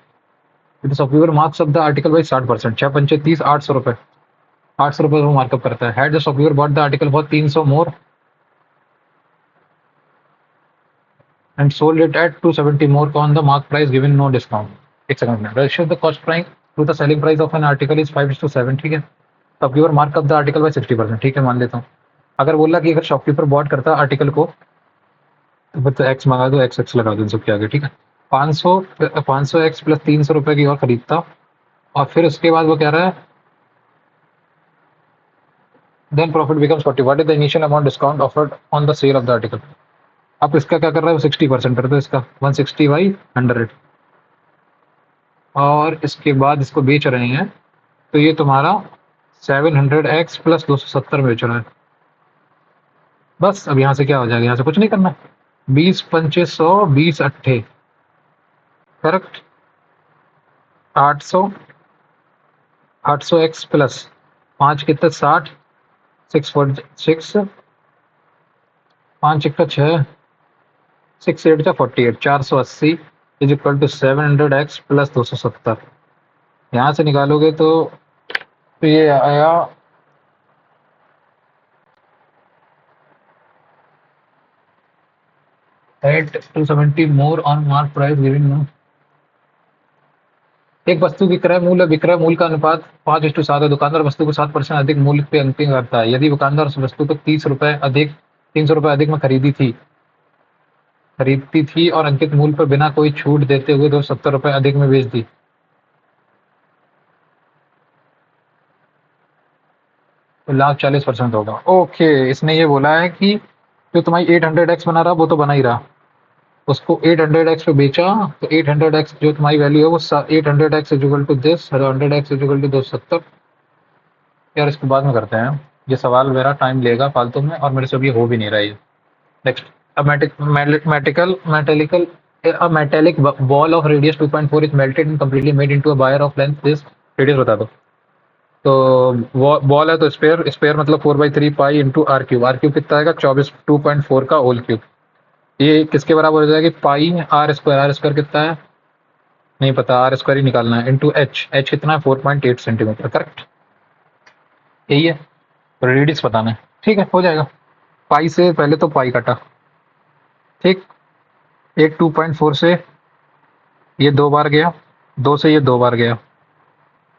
It shopkeeper marks of the article by 60%। 6 पंचे 30 800 रुपए, 800 रुपए वो मार्कअप करता है। Had the shopkeeper bought the article for 300 more and sold it at 270 more on the mark price given no discount. एक सेकंड में ratio the cost price to the selling price of an article is 5:7। ठीक है, shopkeeper markup the article by 60%। ठीक है, मान लेता हूँ। अगर बोला कि अगर शॉपकीपर बॉट करता आर्टिकल को तो एक्स मंगा दो, एक्स लगा दो इन सबके आगे। ठीक है, 500 एक्स प्लस 300 रुपए की और खरीदता और फिर उसके बाद वो कह रहा है then profit becomes 40। What is the initial amount discount offered on the sale of the article. अब इसका क्या कर रहा है वो 60% कर दो इसका 160/100 और इसके बाद इसको बेच रहे हैं तो ये तुम्हारा 700x प्लस 270 में बेच रहा है। बस अब यहाँ से क्या हो जाएगा, यहाँ से कुछ नहीं करना। 20 पंचे 100, 20 अट्ठे, करेक्ट। 800, 800 एक्स प्लस 5 कितना 60, 6 5 एक 6, 6 8 48, 480 is equal to 700 x plus 270। यहाँ से निकालोगे तो ये आया 8 270 more on mark price giving no. एक वस्तु विक्रय मूल्य का अनुपात 5:7 है। दुकानदार वस्तु को 7% अधिक मूल्य पे अंकित करता है। यदि दुकानदार उस वस्तु को 300 रुपए अधिक में खरीदती थी और अंकित मूल्य पर बिना कोई छूट देते हुए 270 रुपए अधिक में बेच दी, तो लाभ 40% होगा। ओके, इसने ये बोला है कि जो तुम्हारी 800 एक्स बना रहा वो तो बना ही रहा, उसको 800 एक्स पे बेचा, तो 800 एक्स जो तुम्हारी वैल्यू है वो 800 x is equal to this, 100 x is equal to 270। यार इसको बाद में करते हैं, ये सवाल मेरा टाइम लेगा फालतू में और मेरे से अभी हो भी नहीं रहा है। Next, a metallic ball of radius 2.4 is melted and completely made into a wire of length this radius बता दो। तो बॉल है तो स्पेयर मतलब 4/3 पाई इंटू आर क्यूब कितना आएगा 24 2.4 का होल क्यूब। ये किसके बराबर हो जाएगी, पाई आर स्क्वायर कितना है नहीं पता, आर स्क्वायर ही निकालना है, इंटू एच कितना है 4.8 सेंटीमीटर, करेक्ट। यही है, तो रेडियस बताना है, ठीक है हो जाएगा। पाई से पहले तो पाई कटा, ठीक। एक 2.4 से ये 2 बार गया, 2 से ये 2 बार गया,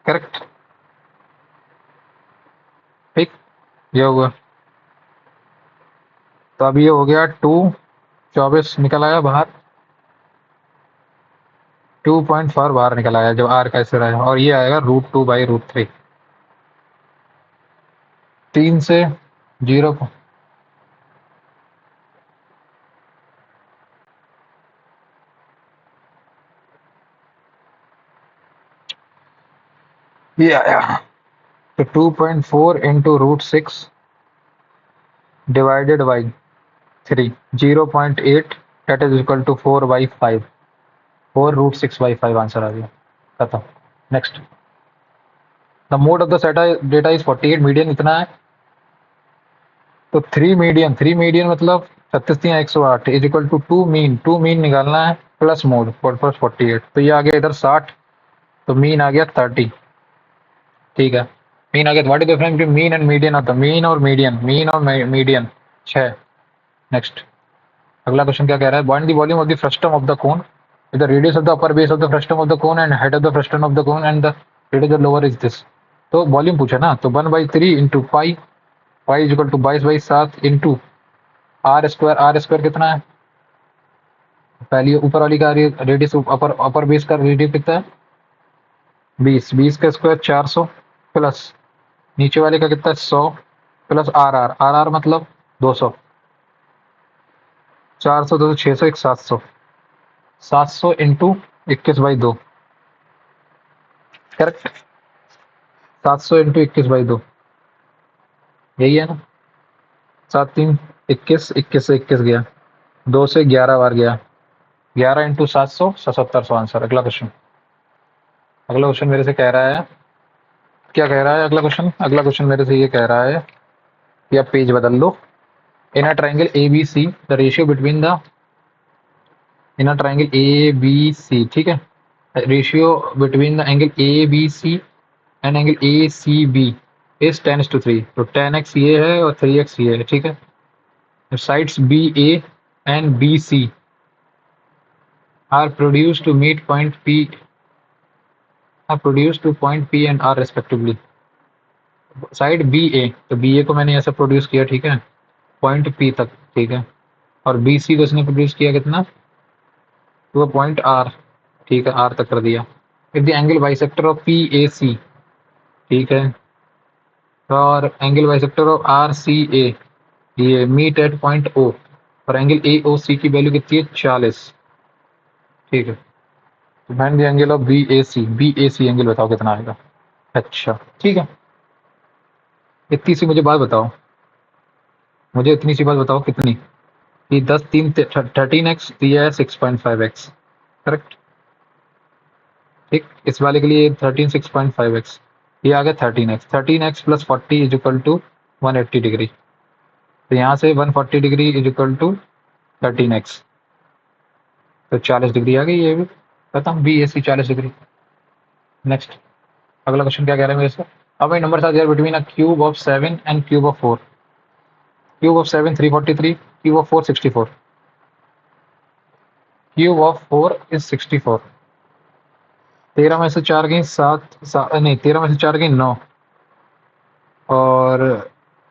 करेक्ट, ठीक। ये होगा, तो अब ये हो गया 24 निकल आया बाहर, 2.4 बाहर निकल आया जब आर का ऐसे रहा, और ये आएगा √2/√3। 3 से 0 ये आया, तो 2.4 into √6 divided by 3, 0.8 that is equal to 4/5, 4√6/5 answer आ गया, खत्म। Next, the mode of the data is 48, median इतना है, तो 3 मीडियन मतलब 36 3 108 इज इक्वल टू 2 मीन निकालना है प्लस मोड प्लस 48, तो ये आ गया इधर 60, तो मीन आ गया 30, ठीक है। मीन आ गया, what is difference between mean and median of the mean और मीडियन 6। नेक्स्ट, अगला क्वेश्चन क्या कह रहा है, find the volume of the frustum of the cone, the radius of the upper base of the frustum of the cone and head of the frustum of the cone and the radius of the lower is this. तो volume पूछा ना, तो 1/3 into pi, pi is equal to 22/7 into R square कितना है, पहली ऊपर वाली का रेडियस, अपर बेस का रेडियस कितना है 20, 20 का स्क्वायर 400 प्लस नीचे वाले का कितना है 100 प्लस आर मतलब 200, 400 200 600 एक 700, 700 इंटू 21/2, करेक्ट। 700 इंटू 21/2 यही है ना, 7 3 21, 21 से 21 गया, 2 से 11 बार गया, 11 इंटू 700 7700 आंसर। अगला क्वेश्चन मेरे से कह रहा है, क्या कह रहा है अगला क्वेश्चन मेरे से ये कह रहा है कि आप पेज बदल लो। In a triangle A B C the ratio between the in a triangle A B C, ठीक है, ratio between the angle A B C and angle A C B is 10:3, तो 10x ये है और 3x ये है, ठीक है। Sides B A and B C are produce to meet point P are produce to point P and R respectively. Side B A, तो B ए को मैंने ऐसा प्रोड्यूस किया, ठीक है, पॉइंट पी तक, ठीक है, और बी सी को इसने प्रोड्यूस किया कितना, तो वो पॉइंट आर, ठीक है, आर तक कर दिया। If the angle bisector of P A C, ठीक है, और angle bisector of R C A ये मीट एट पॉइंट ओ, और एंगल ए ओ सी की वैल्यू कितनी है 40, ठीक है। तो find the angle of B A C angle बताओ कितना आएगा। अच्छा ठीक है, इतनी सी मुझे बात बताओ, मुझे इतनी सी बात बताओ कितनी, कि 10 3 13x दिया है 6.5x, करेक्ट। ठीक, इस वाले के लिए 13 6.5x, ये आ गया 13x, 13x plus 40 is equal to 180 degree. तो यहाँ से 140 degree is equal to 13x, तो 40 डिग्री आ गई, ये भी खत्म, B A C 40 degree. Next, अगला क्वेश्चन क्या कह रहा है मेरे से, अब numbers are there between a cube of 7 and cube of 4। Cube of 7 343, cube of 4 64, cube of 4 is 64। 13 में से 4 गई 7, नहीं 13 में से 4 गई 9, और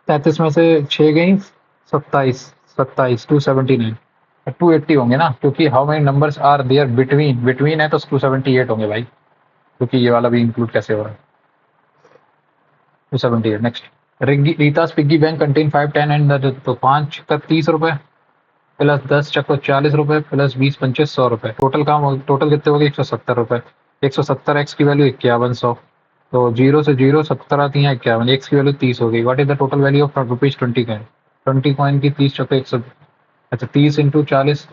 33 में से 6 गई 27, 27 279, 280 होंगे ना, क्योंकि how many numbers are there between, between है तो 278 होंगे भाई, क्योंकि ये वाला भी इंक्लूड कैसे हो रहा है। 278। नेक्स्ट, रीता's पिग्गी बैंक कंटेन 5 10 एंड तो 5 का 30 रुपए प्लस 10 चक्को 40 रुपए प्लस 20 पंचे 100 रुपए, टोटल काम, टोटल कितने हो गए 170 रुपए। 170 एक्स की वैल्यू 5100, तो जीरो से जीरो 70 आती है 51, एक्स की वैल्यू 30 हो गई। What is the total value of rupees 20 coin, 20 coin की 30 चक्को 100, अच्छा 30 इंटू 40,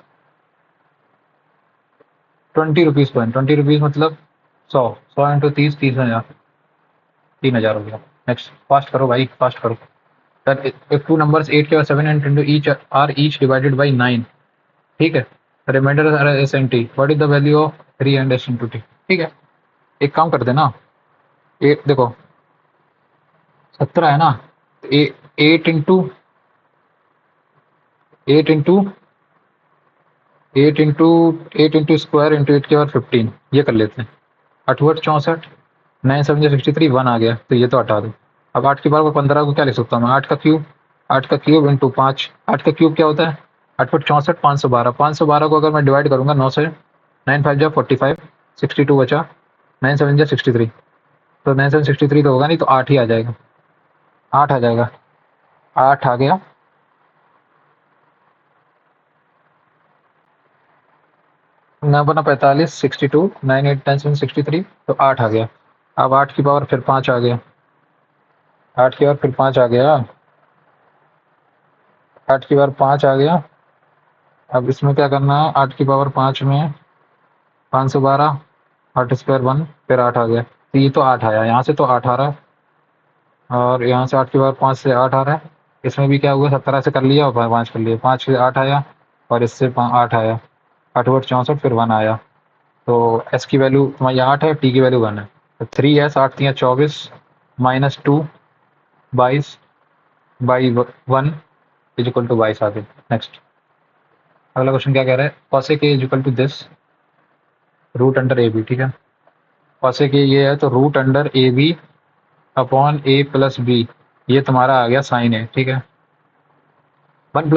20 रुपीज कॉइन, 20 रुपीज मतलब 100, 100 इंटू 30, 30,000, 3,000 हो गया। नेक्स्ट, फास्ट करो भाई, फास्ट करो। that if two numbers 8 or 7 and into each are each divided by 9, ठीक है, remainder S and T, what is the value of 3 and S into T. ठीक है, एक काम करते ना, देखो 17 है ना, 8 into 8 into 8 into 8 into square into 8 के बाद 15, ये कर लेते हैं। 8 8 64, 9 7 63, 1 आ गया, तो ये तो हटा दो। अब 8 के बाद 15 को क्या लिख सकता हूँ मैं, 8 का क्यूब, 8 का क्यूब इंटू 5, 8 का क्यूब क्या होता है 8 फुट 64, 512, 512 को अगर मैं डिवाइड करूंगा 9 से, 9 5 जा 45, 62 बचा, 9 7 जा 63, तो 9 7 63 तो होगा नहीं, तो 8 ही आ जाएगा, 8 आ जाएगा, 8 आ गया। नौ बना 45, 62, 9 8 10 7 63, तो 8 आ गया। अब 8 की पावर फिर 5 आ गया, 8 की पावर फिर 5 आ गया, 8 की पावर 5 आ गया। अब इसमें क्या करना है, 8 की पावर 5 में 512, 8 स्क्वायर 1, फिर 8 आ गया, तो ये तो 8 आया, यहाँ से तो 8 आ रहा है, और यहाँ से 8 की पावर 5 से 8 आ रहा है। इसमें भी क्या हुआ, 17 से कर लिया और 5 कर लिया, 5 से 8 आया और इससे 8 आया, 8 बट 64 फिर 1 आया, तो एस की वैल्यू तुम्हारी 8 है, टी की वैल्यू 1 है, तो 3s 8 3 24 minus 2 22 by 1 is equal to 22 आ गई। नेक्स्ट, अगला क्वेश्चन क्या कह रहा है, cosec A is equal to this root under A B. ठीक है, कॉसेक ए ये है, तो root under A B upon A plus B, ये तुम्हारा आ गया साइन है। ठीक है, 1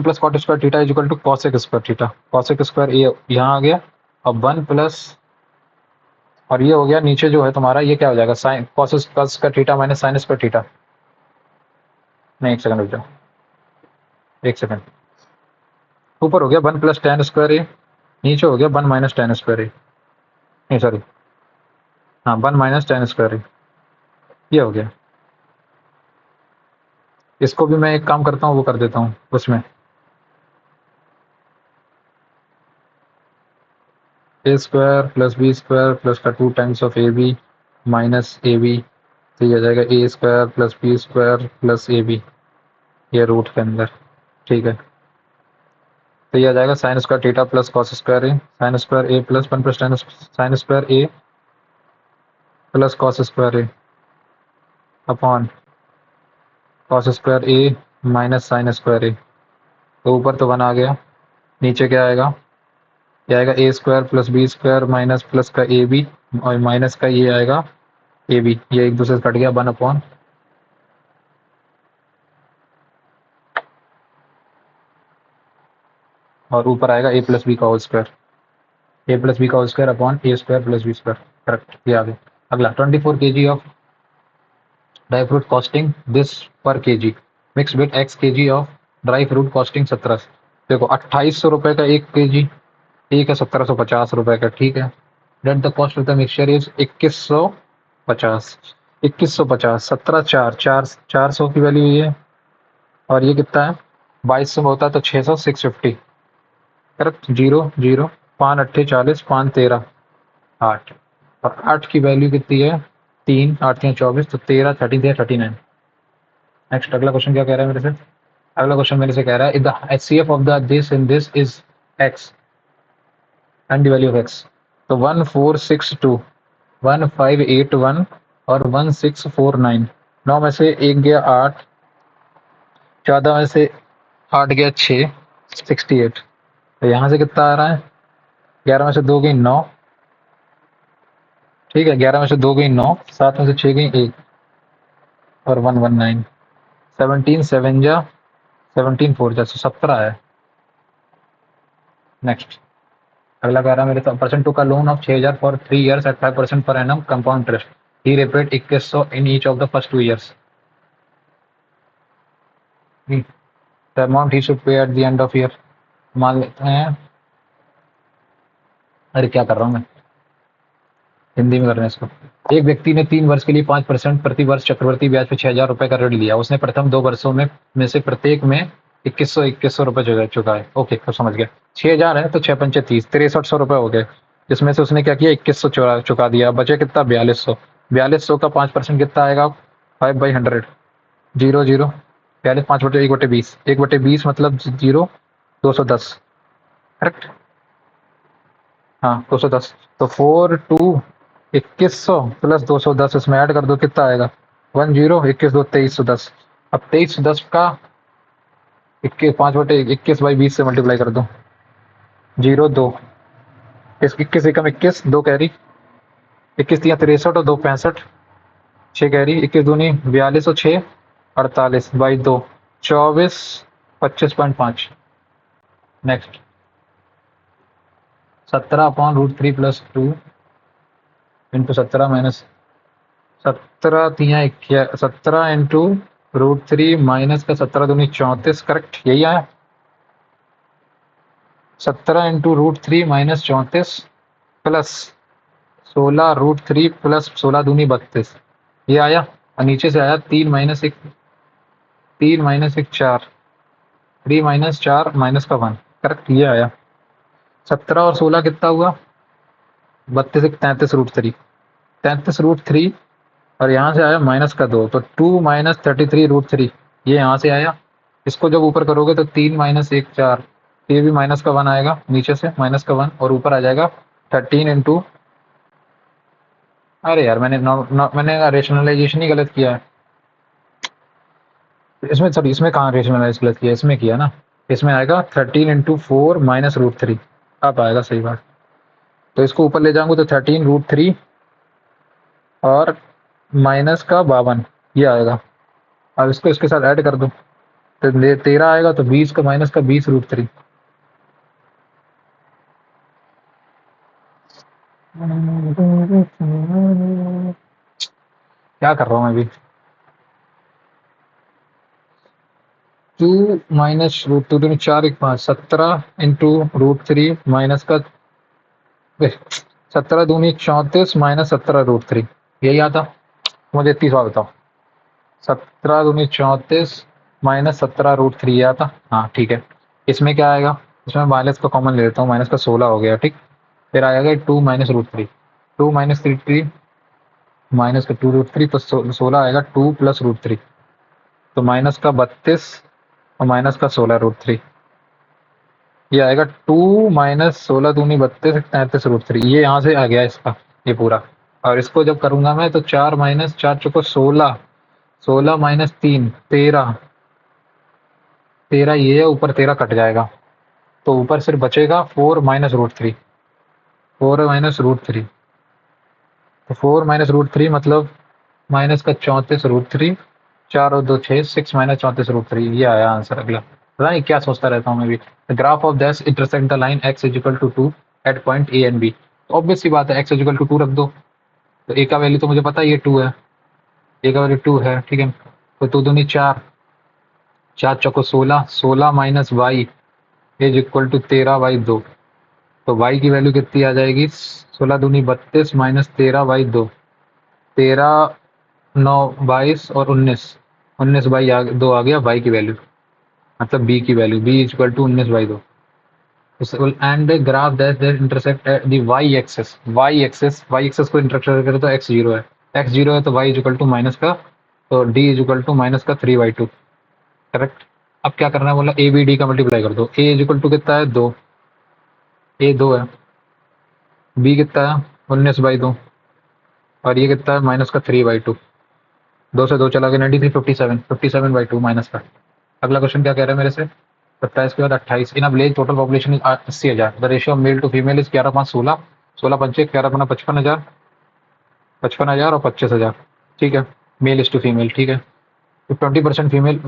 plus cot square theta is equal to cosec square theta, cosec square A यहाँ आ गया, और 1 प्लस, और ये हो गया नीचे जो है तुम्हारा, ये क्या हो जाएगा sine cos square theta minus sine square theta. नहीं, एक सेकंड रुक जाओ, एक सेकंड, ऊपर हो गया 1 प्लस टेन स्क्वायर ए, नीचे हो गया 1 माइनस टेन स्क्वायर ए, नहीं सॉरी, हाँ 1 माइनस टेन स्क्वायर ए, ये हो गया। इसको भी मैं एक काम करता हूँ, वो कर देता हूँ उसमें, A square plus B square plus का 2 times of A B minus A B, तो ये आ जाएगा A square plus B square plus A B, ये रूट के अंदर। ठीक है, तो ये आ जाएगा sine square theta plus cos square A, sine square A plus 1 plus ten sine square A plus cos square A upon cos square A minus sine square ए, तो ऊपर तो 1 आ गया, नीचे क्या आएगा, ये आएगा A square plus B square minus plus का ए बी, और माइनस का ये आएगा ए बी, ये एक दूसरे से कट गया, 1 अपॉन, और ऊपर आएगा ए प्लस बी का whole square, A plus B का whole square upon A square plus B square, correct, ये आ गया। अगला 24 kg of dry fruit costing this per KG mix with X KG of dry fruit costing 17। देखो 2800 रुपये का 1 kg, ठीक है, 1750 रुपये का। ठीक है, that the cost of the mixture is 2150, 2150, 17 4 4 400 की वैल्यू ये, और ये कितना है 22 से होता है तो 600 650 करेक्ट। 0 0 5 अट्ठे 40 5 13 8 और 8 की वैल्यू कितनी है 3 8 3 24 तो 13 13 39। नेक्स्ट अगला क्वेश्चन क्या कह रहा है मेरे से। अगला क्वेश्चन मेरे से कह रहा है the HCF of the this in this is x and the value of x. तो 1462 1581 और 1649। 9 में से 1 गया 8, 14 में से 8 गया 6 68। तो यहाँ से कितना आ रहा है 11 में से 2 गई 9, ठीक है 11 में से 2 गई 9, 7 में से 6 गई 1 और 119। 17 7 जा 17 4 जा 17 है। नेक्स्ट अगला कह रहा है मेरे तो पर्सन टू का loan of 6000 for 3 years at 5% per annum compound interest. He repaid 2100 in each of the first 2 years. The amount he should pay at the end of year. मान लेते हैं, अरे क्या कर रहा हूँ मैं, हिंदी में कर रहे हैं इसको। एक व्यक्ति ने 3 वर्ष के लिए 5% प्रति वर्ष चक्रवर्ती ब्याज पे 6000 रुपए का ऋण लिया। उसने प्रथम 2 वर्षों में से प्रत्येक में 2100 रुपए चुकाए। ओके तो समझ गया। 6000 है तो 6 पंचे 30, 6300 रुपए हो गए, जिसमें से उसने क्या किया 2100 चुका दिया। बचे कितना 4200। 4200 का 5% कितना आएगा 5/100 0 0 42 5 बटे 1/20 1/20 मतलब 0 210 करेक्ट। हाँ 210 तो 2100 प्लस 210 इसमें ऐड कर दो कितना आएगा 10 21 2 2310। अब 2310 का 21 5/21/20 से मल्टीप्लाई कर दो 0 2 21 एकम 21 2 कैरी 21 3 63 और 2 65 6 कैरी 21 दूनी 42 और 6 48/2 24 25.5। Next 17/√3 plus 2 into 17 minus 17 into √3 minus का 17 दूनी 34 करेक्ट यही आया। 17 इंटू √3 माइनस 34 प्लस 16 √3 प्लस 16 दूनी 32 ये आया। और नीचे से आया 3 माइनस 1 4 3 माइनस 4 माइनस का 1 करेक्ट ये आया। 17 और 16 कितना हुआ 32 33 √3 और यहाँ से आया माइनस का 2 तो 2 माइनस 33 √3 ये यहाँ से आया। इसको जब ऊपर करोगे तो 3 माइनस 1 4 ये भी माइनस का 1 आएगा नीचे से माइनस का 1 और ऊपर आ जाएगा 13 इंटू, अरे यार मैंने रेशनलाइजेशन ही गलत किया है इसमें। सॉरी इसमें कहाँ रेशनलाइज गलत किया, इसमें किया ना। इसमें आएगा 13 इंटू 4 माइनस √3 अब आएगा सही बात। तो इसको ऊपर ले जाऊंगा तो 13 √3 और माइनस का 52 ये आएगा। अब इसको इसके साथ ऐड कर दो तो 13 आएगा तो 20 का माइनस का 20 √3। क्या कर रहा हूँ मैं अभी 2 माइनस √2 दूनी 4 1 5 17 इंटू √3 माइनस का 17 दूनी 34 माइनस 17 √3 यही आता। मुझे 30 बार बताओ 17 दूनी 34 माइनस 17 √3 आता। हाँ ठीक है। इसमें क्या आएगा, इसमें माइनस का कॉमन ले लेता हूँ, माइनस का 16 हो गया ठीक। फिर आएगा 2 माइनस √3 2 माइनस 3 माइनस का 2 √3 तो 16 आएगा 2 प्लस √3 तो माइनस का 32 और माइनस का 16 √3 ये आएगा 2 माइनस 16 दूनी 32 33 √3 ये यहाँ से आ गया इसका ये पूरा। और इसको जब करूंगा मैं तो 4 माइनस 4 चुको 16 16 माइनस 3 13 13 ये है ऊपर 13 कट जाएगा तो ऊपर सिर्फ बचेगा 4 माइनस √3 4 माइनस √3 तो 4 माइनस √3 मतलब माइनस का 34 √3 4 और 2 6 6 माइनस 34 √3 ये आया आंसर। अगला पता नहीं क्या सोचता रहता हूँ मैं भी। The graph of this intersect the line x equal to 2 at point A and B. तो ऑब्वियस सी बात है x इक्वल टू 2 रख दो तो a का वैल्यू तो मुझे पता ही है 2 है, a का वैल्यू 2 है ठीक है। तो 2 दूनी 4 4 चौको 16 16 minus y is equal to 13/2 तो y की वैल्यू कितनी आ जाएगी 16 दूनी 32 माइनस 13/2 13 9 22 और 19 19/2 आ गया y की वैल्यू। मतलब बी की value B is equal to 19/2 and graph that that intersect at the y axis को इंटरसेक्ट करे तो एक्स जीरो है, एक्स जीरो है तो y is equal to minus का, तो D is equal to minus का 3/2। करेक्ट। अब क्या करना है, बोला ए बी डी का मल्टीप्लाई कर दो। ए इज इक्वल टू कितना है, 2, ए 2 है, बी कितना है 19/2, और ये कितना है माइनस का 3/2। 2 से 2 चला गया 93, 57/2 माइनस का। अगला क्वेश्चन क्या कह रहा है मेरे से, 27 के बाद 28 in village total population is 80,000, the ratio of male to female is 11/5 16, 16 पंचे 11 55,000, 55,000 और 25,000। ठीक है, मेल इज टू फीमेल। ठीक है, तो 20% female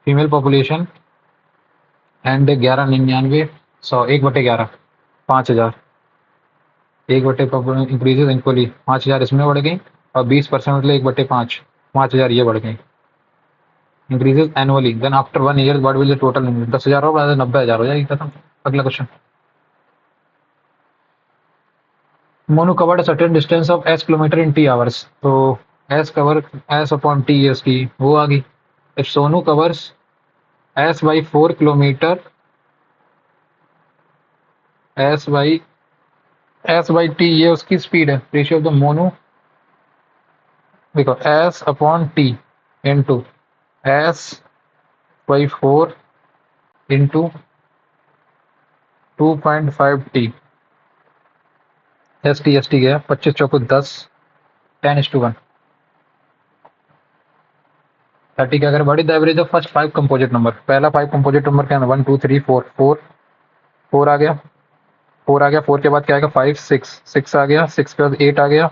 female population and 1199, 1/11 5,000, 1/, increases equally 5,000 इसमें बढ़ गई, और 20% मतलब 1/5, 5,000 ये बढ़ गई। Increases annually, then after 1 year what will the total number, 10,000 और 90,000 हो जाएगी, खत्म। अगला question, Monu covered a certain distance of S kilometre in T hours, तो S cover S upon T इसकी वो आ गई। If Sonu covers S/4 kilometre, S by T ये उसकी स्पीड है, रेशियो ऑफ द मोनो, देखो S upon T into S/4 into 2.5T, S T गया 25 चौको 10, 10:1, 30 क्या करें, what is the average of first 5 composite number, पहला 5 कंपोजिट नंबर क्या है, 1 2 3 4 4, 4 आ गया, 4 आ गया, 4 के बाद क्या आएगा 5 6 6 आ गया, 6 के बाद 8 आ गया,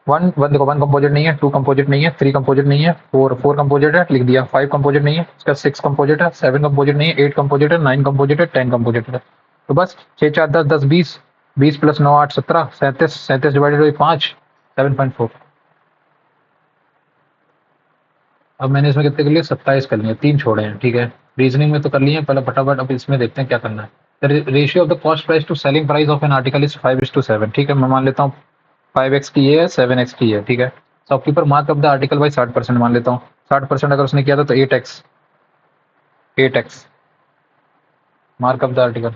1 1 देखो 1 कंपोजिट नहीं है, 2 कंपोजिट नहीं है, 3 कंपोजिट नहीं है, 4 कंपोजिट है लिख दिया, 5 कंपोजिट नहीं है, इसका 6 कंपोजिट है, 7 कंपोजिट नहीं है, 8 कंपोजिट है, 9 कंपोजिट है, 10 कंपोजिट है। तो बस 6 4 10 10 20, 20 प्लस 9 8 17, 37 37 डिवाइडेड बाई 5, 7.4। अब मैंने इसमें कितने कर लिए, 27 कर लिए, 3 छोड़े हैं। ठीक है, रीजनिंग में तो कर लिए हैं पहले फटाफट, अब इसमें देखते हैं क्या करना है। The ratio of the cost price to selling price of an article is 5:7। ठीक है, मैं मान लेता हूँ 5x की ये है, 7x की है। ठीक है, shopkeeper markup the article by 60% मान लेता हूँ, 60% अगर उसने किया था तो 8x, 8x markup the article,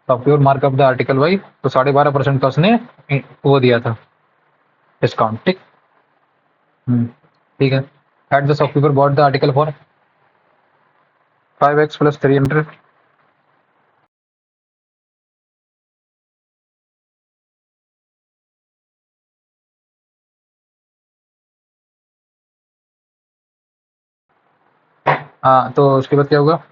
shopkeeper markup the article by, तो 12.5% का उसने वो दिया था डिस्काउंट। ठीक, ठीक है, at the shopkeeper bought the article for 5x plus 300, हाँ तो उसके बाद क्या होगा,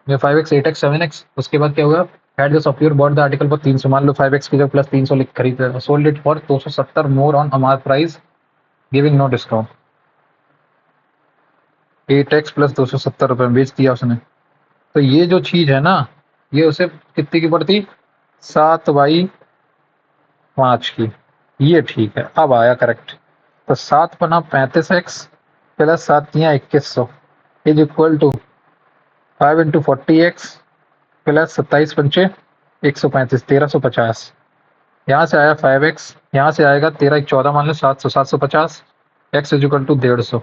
ये 5x 8x 7x, उसके बाद क्या होगा, at the software bot the article for 300, मान लो 5x की जगह प्लस 300 लिख खरीद, sold it for 270 more on mark price giving no discount, 8x plus 270 रुपये में बेच दिया उसने। तो ये जो चीज है ना, ये उसे कितने की पड़ती, 7/5 की। ये ठीक है, अब आया करेक्ट। तो 7×35x plus 7×2100 is equal to 5×40x plus 27×5 135, 1350। यहाँ से आया 5x, यहाँ से आएगा 13×14 मान लो 700, 750, x is equal to 150,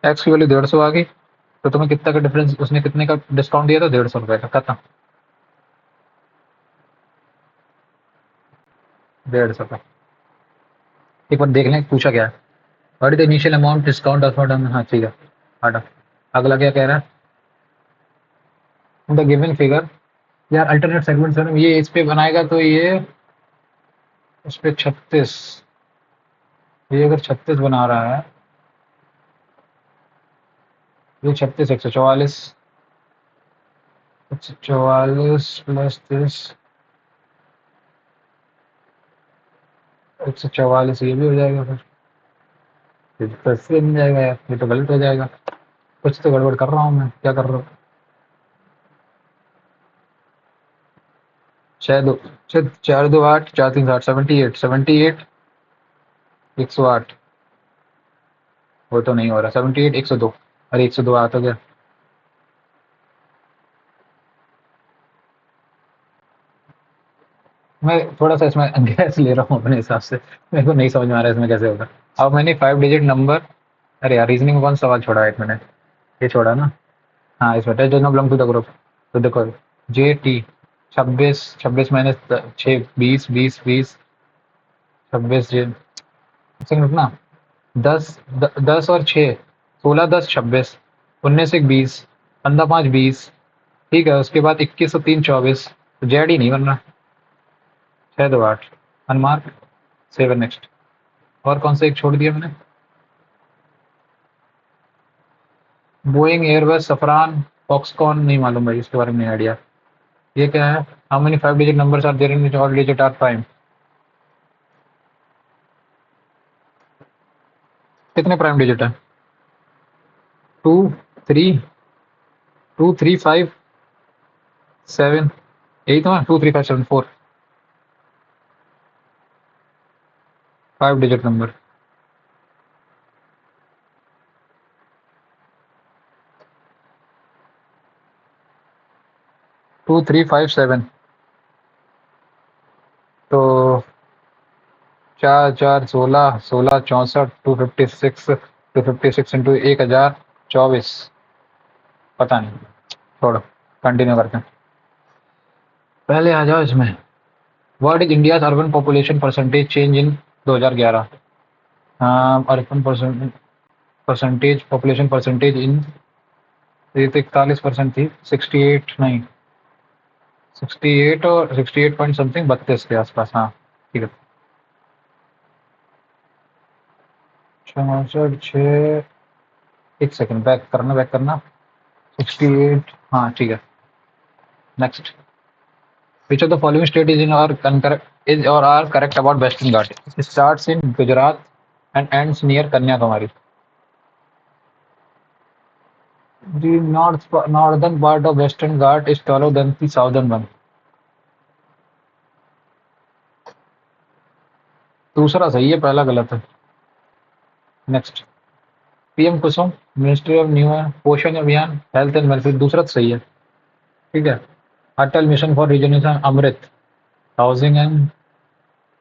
x की वैल्यू 150 आ गई। तो तुम्हें कितना का डिफरेंस, उसने कितने का डिस्काउंट दिया था, 150 रुपये का, खत्म, 150 का। एक बार देख लें पूछा क्या है, what is the initial amount discount offered on, हाँ ठीक है, हटा। अगला क्या कह रहा है, द गिवन फिगर, यार अल्टरनेट सेगमेंट सर ये इस पे बनाएगा तो ये इस पे 36, ये अगर 36 बना रहा है, ये 36 144, 144 प्लस 30, 144 ये भी हो जाएगा, फिर 10 से बन जाएगा यार, ये तो गलत हो जाएगा, कुछ तो गड़बड़ कर रहा हूँ मैं, क्या कर रहा हूँ, 4 2 8 4 3 8 78 78 108, वो तो नहीं हो रहा, 78 102, अरे 102 आ तो गया। मैं थोड़ा सा इसमें गैस ले रहा हूँ अपने हिसाब से, मेरे को नहीं समझ में आ रहा है इसमें कैसे होगा। अब मैंने 5 डिजिट नंबर, अरे यार रीजनिंग में कौन सा सवाल छोड़ा है, एक मिनट, ये छोड़ा ना। हाँ इसमें test does not belong to the group. तो देखो जे टी 26 26 माइनस 6 20 20 20 26 जे सेकंड ना 10 और 6 16 10 26 19 एक 20 15 5 20 ठीक है उसके बाद 21 और 3 24 तो जेड ही नहीं बन रहा 6 2 8 अनमार्क 7 नेक्स्ट और कौन सा एक छोड़ दिया मैंने बोइंग एयरबस सफरान फॉक्सकॉन नहीं मालूम भाई इसके बारे में नहीं आइडिया ये क्या है how many 5 digit numbers are there in which all digit are prime कितने प्राइम डिजिट है 2 3 2 3 5 7 यही तो है 2 3 5 7 4 5 डिजिट नंबर 2 3 5 7 तो 4 4 16 16 64 256 इंटू 1024 पता नहीं छोड़ो कंटिन्यू करते हैं पहले आ जाओ इसमें what is India's urban population percentage change in 2011 urban percentage population percentage in ये तो 41% थी 68 नहीं 68 और 68 पॉइंट समथिंग 32 के आसपास हाँ ठीक है 64 6 एक सेकंड बैक करना 68 हाँ ठीक है next which of the following state is in or is or are correct about Western Ghat? It starts in Gujarat and ends near Kanyakumari. The northern part of Western Ghat is taller than the southern one. दूसरा सही है पहला गलत है next PM Kusum ministry of new पोषण अभियान health and welfare दूसरा तो सही है ठीक है Atal mission for regeneration AMRUT housing and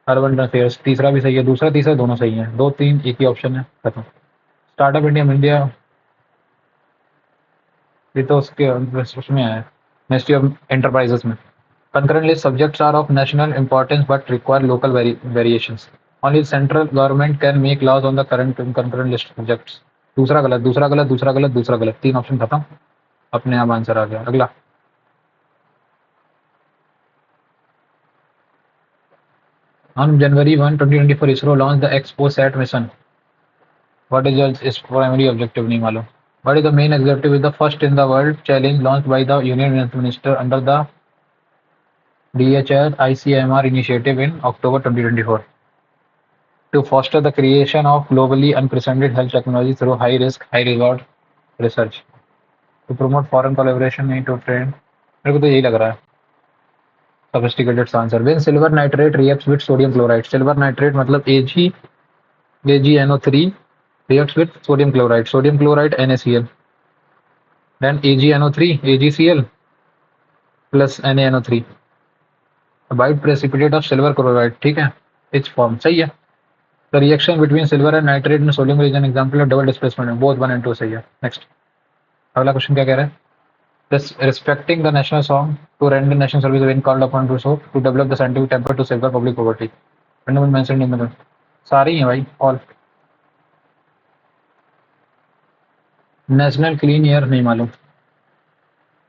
urban affairs तीसरा भी सही है दूसरा तीसरा दोनों सही है 2 3 एक ही ऑप्शन है खत्म स्टार्टअप इंडिया ये तो उसके उसमें है मिनिस्ट्री ऑफ एंटरप्राइजेस में concurrent list subjects are of national importance but require local variations only central government can make laws on the current concurrent list subjects दूसरा गलत दूसरा गलत दूसरा गलत दूसरा गलत 3 ऑप्शन खत्म अपने आप आंसर आ गया अगला on January 1 2024 ISRO launched the XPOSat mission what is its primary objective नहीं मालूम what is the main objective is the first in the world challenge launched by the union minister under the DHR ICMR initiative in October 2024 to foster the creation of globally unprecedented health technology through high risk, high reward research. To promote foreign collaboration and to train. मेरे को तो यही लग रहा है sophisticated answer. When silver nitrate reacts with sodium chloride. Silver nitrate मतलब AgNO3 reacts with sodium chloride. Sodium chloride NaCl. Then AgNO3 AgCl plus NaNO3. A white precipitate of silver chloride. ठीक है H form सही है The reaction between silver and nitrate in sodium is an example of double displacement. Both 1 and 2 सही है next अगला question क्या कह रहा है respecting the national song to render national service when called upon to so to develop the scientific temper to safeguard public property fundamental mentioned in the सारी हैं भाई ऑल नेशनल क्लीन एयर नहीं मालूम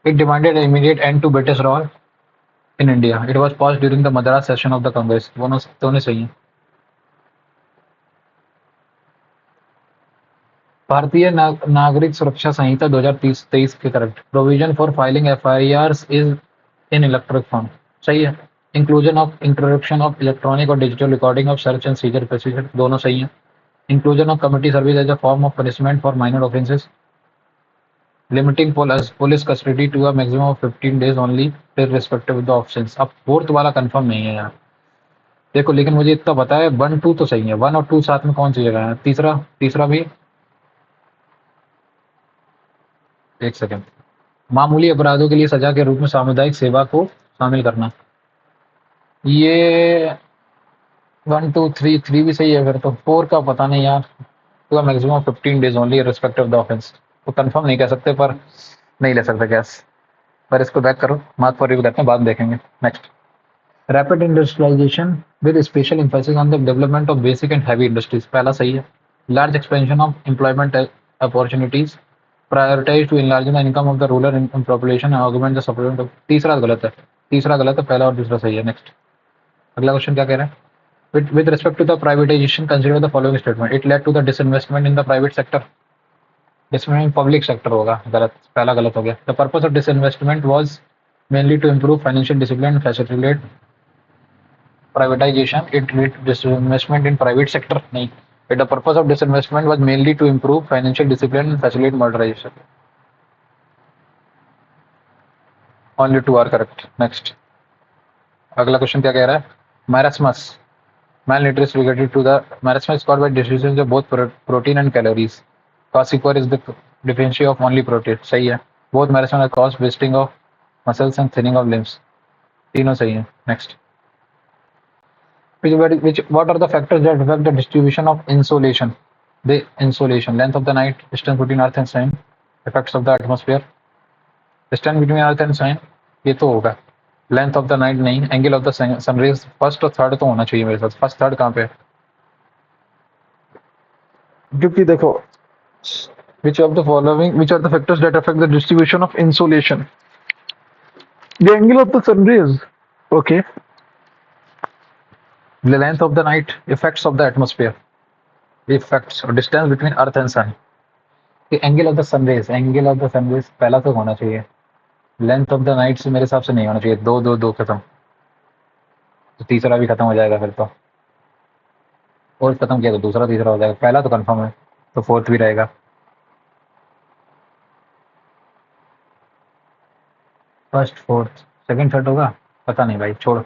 it demanded an immediate end to British rule in India. It was passed during the Madras session of the Congress. दोनों सही हैं भारतीय नागरिक सुरक्षा संहिता 2023 के correct provision for filing FIR is in electronic form सही है inclusion of introduction of electronic और digital recording of search and seizure procedure दोनों सही हैं inclusion of committee service as a form of punishment for minor offences limiting police custody to a maximum of 15 days only respective of the options अब fourth वाला confirm नहीं है यार देखो लेकिन मुझे इतना पता है 1 2 तो सही है 1 और 2 साथ में कौन सी जगह है तीसरा भी एक सेकंड मामूली अपराधों के लिए सजा के रूप में सामुदायिक सेवा को शामिल करना ये 1 2 3 भी सही है फिर तो 4 का पता नहीं यार तो maximum 15 days only respect of the offence तो कंफर्म नहीं कह सकते, पर नहीं ले सकते गैस। पर इसको बैक करो, मार्क फॉर रिव्यू करते हैं, बाद में देखेंगे। Next, rapid industrialization with special emphasis on the development of basic and heavy industries, पहला सही है। Large expansion of employment opportunities, prioritize to enlarging the income of the rural population and augment the supplement of, तीसरा गलत है, तीसरा गलत है, पहला और दूसरा सही है। नेक्स्ट, अगला क्वेश्चन क्या कह रहा है? With respect to the privatization, consider the following statement. It led to the disinvestment in the private sector. Disinvestment public sector होगा, गलत, पहला गलत हो गया। The purpose of disinvestment was mainly to improve financial discipline and facilitate privatization. It led to disinvestment in private sector, नहीं। The purpose of disinvestment was mainly to improve financial discipline and facilitate modernization. Only two are correct. Next, अगला question क्या कह रहा है? Marasmus, malnutrition related to the marasmus is caused by deficiency of both protein and calories. Cosicore is the deficiency of only protein, सही है। Both marasmus are cause wasting of muscles and thinning of limbs, तीनों सही है। Next, what are the factors that affect the distribution of insolation? The insolation, length of the night, distance between earth and sun, effects of the atmosphere, distance between earth and sun, ये तो होगा। Length of the night नहीं, angle of the sun rays, first और third तो होना चाहिए मेरे साथ। फर्स्ट थर्ड कहाँ पे है? क्योंकि देखो, which of the following, which are the factors that affect the distribution of insolation? The angle of the sun rays, okay, the length of the night, effects of the atmosphere, the effects or distance between earth and sun, the angle of the sun rays, angle of the sun rays पहला तो होना चाहिए। Length of the night से मेरे हिसाब से नहीं होना चाहिए, दो दो दो खत्म, तो तीसरा भी खत्म हो जाएगा फिर तो, और खत्म किया तो दूसरा तीसरा हो जाएगा, पहला तो कंफर्म है, तो फोर्थ भी रहेगा। फर्स्ट फोर्थ सेकंड थर्ड होगा, पता नहीं भाई, छोड़।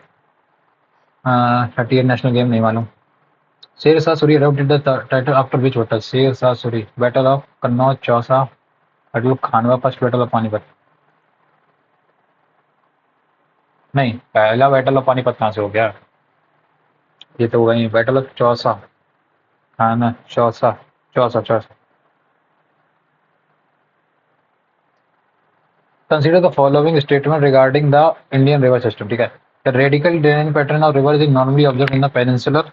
38 नेशनल गेम नहीं मालूम। Sher Shah Suri adopted the title after which battle? Sher Shah Suri, battle of Kannauj, Chausa, battle of Khanwa, first battle of Panipat. नहीं, पहला बैटल ऑफ पानीपत कहाँ से हो गया? ये तो वही बैटल ऑफ चौसा, खाना Chausa, Chausa Chausa. Consider the following statement regarding the Indian river system, ठीक है। The radical drainage pattern of rivers is normally observed in the peninsular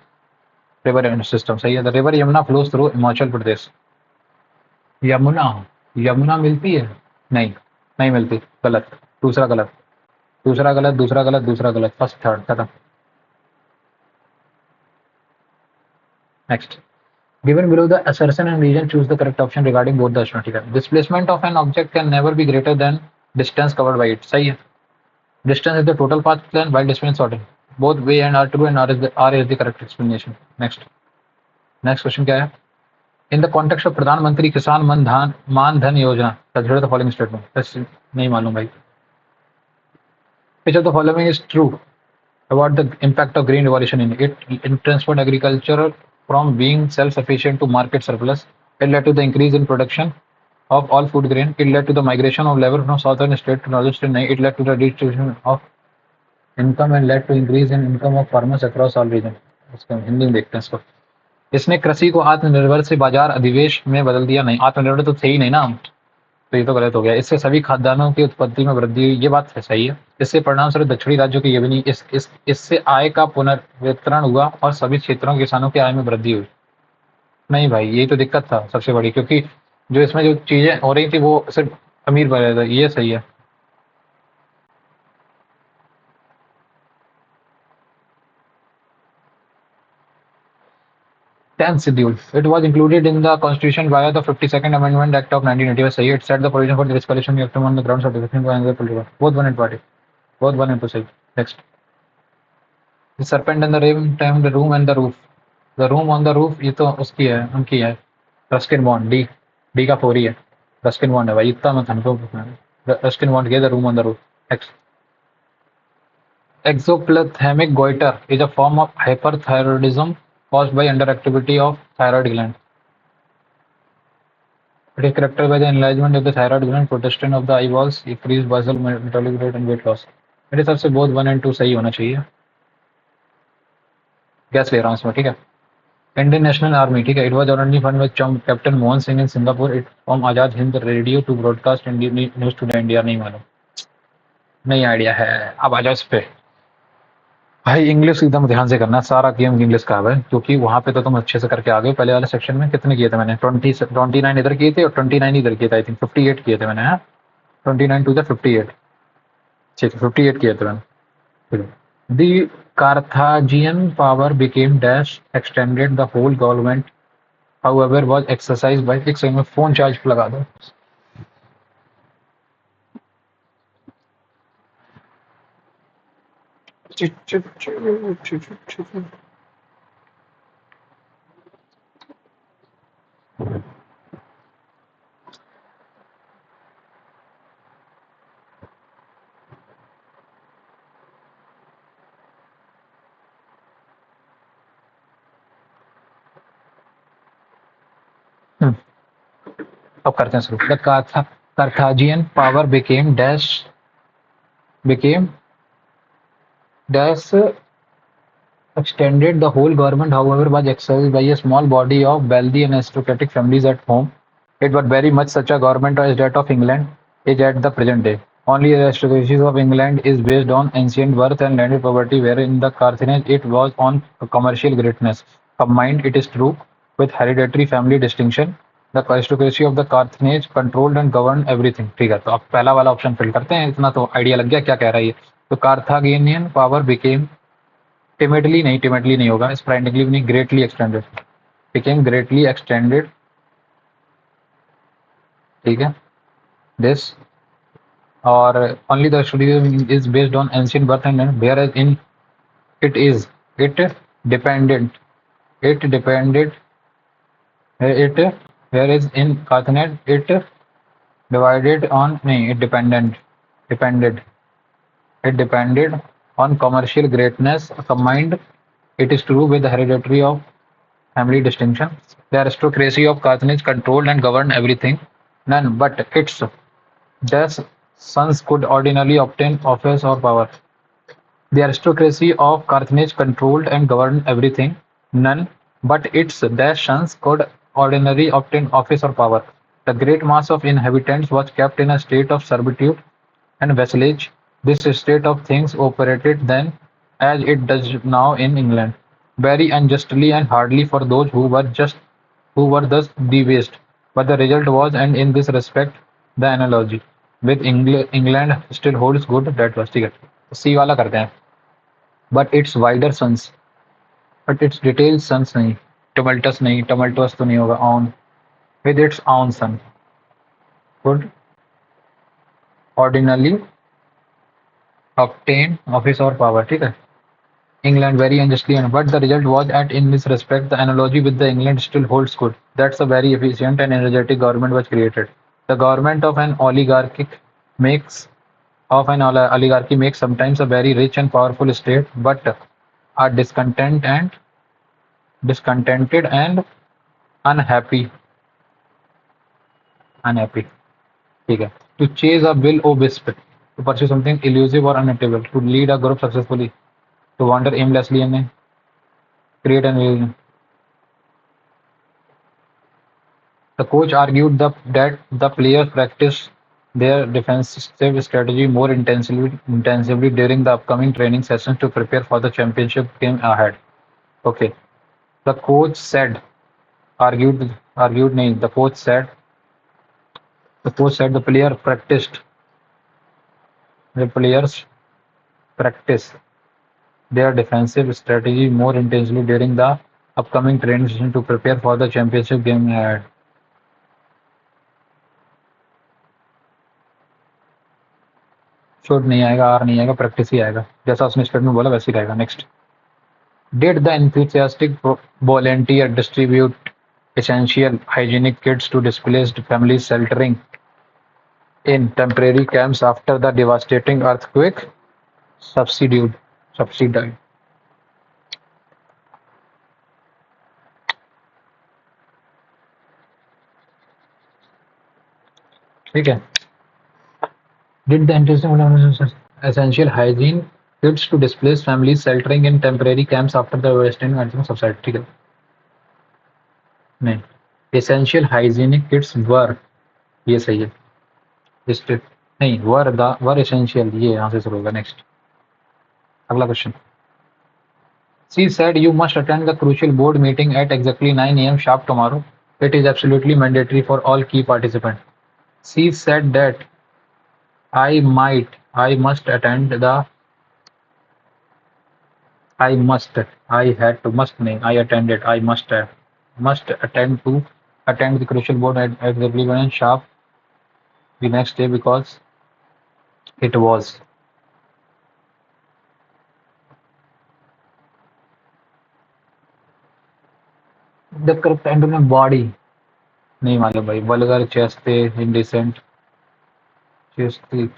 river system, सही है। The river Yamuna flows through Himachal Pradesh. Yamuna, Yamuna मिलती है? नहीं, नहीं मिलती, गलत, दूसरा गलत, दूसरा गलत, दूसरा गलत, दूसरा गलत, फर्स्ट थर्ड खत्म। Next, given below the assertion and reason, choose the correct option regarding both the assertion, ठीक है। Displacement of an object can never be greater than distance covered by it, सही है। Distance is the total path length while distance sorting. Both way and are true and R is the correct explanation. Next, next question क्या है? In the context of प्रधानमंत्री किसान मान धन योजना, consider the following statement. बस नहीं मालूम भाई। Which of the following is true about the impact of green revolution in it? It transformed agriculture from being self-sufficient to market surplus. It led to the increase in production of all food grain. It led to the migration of labor from southern state to northern. It led to the redistribution of income and led to increase in income of farmers across all region. इसका हिंदी में देखते हैं इसको। इसने कृषि को आत्मनिर्भर से बाजार अधिवेश में बदल दिया। नहीं, आत्मनिर्भर तो थे ही नहीं ना हम, तो ये तो गलत हो गया। इससे सभी खाद्यान्नों की उत्पत्ति में वृद्धि हुई, ये बात है, सही है। इससे परिणाम स्वरूप दक्षिणी राज्यों की ये भी नहीं, इससे आय का पुनर्वितरण हुआ और सभी क्षेत्रों के किसानों की आय में वृद्धि हुई। नहीं भाई, यही तो दिक्कत था सबसे बड़ी, क्योंकि जो इसमें जो चीजें हो रही थी वो सिर्फ अमीर बन रहा था, ये सही है। Tenth schedule. It was included in the constitution via the 52nd Amendment Act of 1985. सही, it set the provision for the disqualification of on the grounds of defection by another political. Both one and party. Both one and two सही। Next. The serpent and the raven time, the room and the roof. The room on the roof, ये तो उसकी है, उनकी है। Ruskin bond, D का 4 ही है। Ruskin bond है भाई, इतना मैं कंफर्म। रस्किन बॉन्ड के the room on the roof. Next. Exophthalmic goiter is a form of hyperthyroidism caused by underactivity of thyroid gland. It is characterized by the enlargement of the thyroid gland, protection of the eyeballs, increased basal metabolic rate and weight loss. मेरे हिसाब से both 1 and 2 सही होना चाहिए। Gas ले रहा हूँ इसमें, ठीक है। इंडियन नेशनल आर्मी, ठीक है, it was originally fund with captain Mohan Singh in Singapore, it from Azad Hind radio to broadcast Indian news to the India. नहीं मालूम, नहीं आइडिया है। अब आ जाओ इस पे। भाई इंग्लिश एकदम ध्यान से करना, सारा गेम इंग्लिश का है क्योंकि वहां पे तो तुम अच्छे से करके आ गए। पहले वाले सेक्शन में कितने किए थे मैंने? 29 इधर किए थे और 29 इधर किए थे, आई थिंक 58 किए थे मैंने। हाँ, 29 टू द 58, ठीक है, 58 किए थे मैंने। The Carthaginian power became dash extended the whole government, however was exercised by, एक सेकंड में फोन चार्ज पे लगा दो। अब करते हैं शुरू। The Carthaginian power became dash extended the whole government, however was exercised by a small body of wealthy and aristocratic families at home. It was very much such a government as that of England is at the present day. Only the aristocracy of England is based on ancient birth and landed property, where in the Carthage it was on commercial greatness, combined, it is true, with hereditary family distinction. The aristocracy of the Carthage controlled and governed everything. ठीक है, तो अब पहला वाला option fill करते हैं, इतना तो आइडिया लग गया क्या कह रहा है ये। तो Carthaginian power became timidly नहीं होगा, स्प्राइडिकली भी नहीं, greatly extended, became greatly extended, ठीक है, this or only the studio is based on ancient birth and whereas in it is it dependent it whereas in Carthage it divided on nahi, it depended on commercial greatness combined, it is true, with the hereditary of family distinction. The aristocracy of Carthage controlled and governed everything. None but its thus sons could ordinarily obtain office or power. The aristocracy of Carthage controlled and governed everything. None but its sons could ordinarily obtain office or power. The great mass of inhabitants was kept in a state of servitude and vassalage. This state of things operated then, as it does now in England, very unjustly and hardly for those who were thus debased. But the result was, and in this respect, the analogy with England still holds good. That was, ठीक है, सी वाला करते हैं। But its wider sons, but its detailed sons नहीं, tumultuous नहीं, tumultuous तो नहीं होगा, on, with its own son, could ordinarily obtain office or power, ठीक है। England very unjustly, but the result was that in this respect the analogy with the England still holds good. That's a very efficient and energetic government was created. The government of an oligarchy makes sometimes a very rich and powerful state, but are discontented and unhappy. ठीक है। To chase a will o wisp, to pursue something elusive or unattainable, to lead a group successfully, to wander aimlessly and create an illusion. The coach argued that the players practiced their defensive strategy more intensively during the upcoming training sessions to prepare for the championship game ahead. Okay. The coach said, argued nahi, the coach said the players practice their defensive strategy more intensely during the upcoming training session to prepare for the championship game ahead. Should नहीं आएगा, are नहीं आएगा, practice ही आएगा, जैसा उसने statement में बोला वैसे ही रहेगा। Next, did the enthusiastic volunteer distribute essential hygienic kits to displaced families sheltering in temporary camps after the devastating earthquake? Subsidized. ठीक है। Did the essential hygiene kits to displaced families sheltering in temporary camps after the devastating earthquake subsided? ठीक है। नहीं, essential hygienic kits वर, ये सही है। State नहीं, वर essential, ये यहाँ से शुरू होगा। नेक्स्ट, अगला question. She said you must attend the crucial board meeting at exactly 9 a.m. sharp tomorrow. It is absolutely mandatory for all key participants. She said that I must attend the, I had to, must नहीं, I attended, must attend the crucial board at exactly 9 sharp the next day because it was. The correct antonym body, नहीं मालूम भाई। Vulgar, ChaSTE, indecent,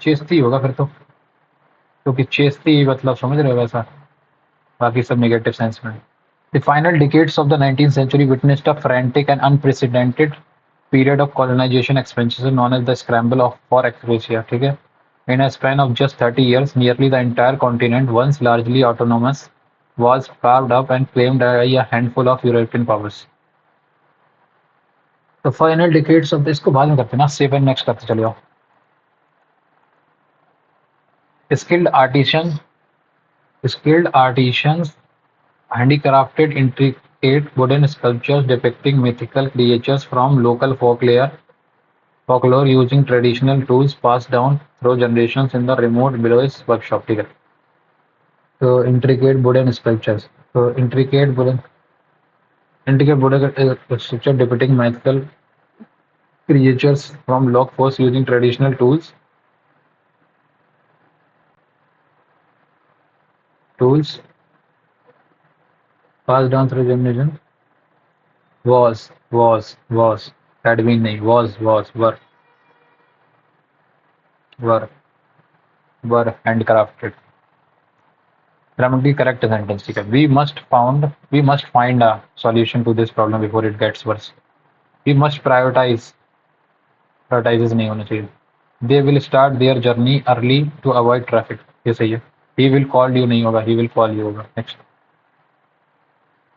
चेस्ती होगा फिर तो, क्योंकि चेस्ती मतलब समझ रहे हो वैसा, बाकी सब नेगेटिव सेंस में। The final decades of the 19th century witnessed a frantic and unprecedented period of colonization expansion known as the Scramble for Appalachia. ठीक है? In a span of just 30 years, nearly the entire continent, once largely autonomous, was carved up and claimed by a handful of European powers. The final decades of इसको बाद में करते हैं ना, save and next करते चले जाओ। Skilled artisans, skilled artisans handicrafted intricate wooden sculptures depicting mythical creatures from local folklore using traditional tools passed down through generations in the remote Belois workshop. ठीक है? So intricate wooden sculptures. So intricate wooden sculpture depicting mythical creatures from local force using traditional tools passed down through generation. Was had been नहीं, was were were handcrafted. Grammatically correct sentence. ठीक है? We must find a solution to this problem before it gets worse. We must prioritizes नहीं होना चाहिए। They will start their journey early to avoid traffic. ये सही है। He will call you नहीं होगा, he will call you होगा। Next.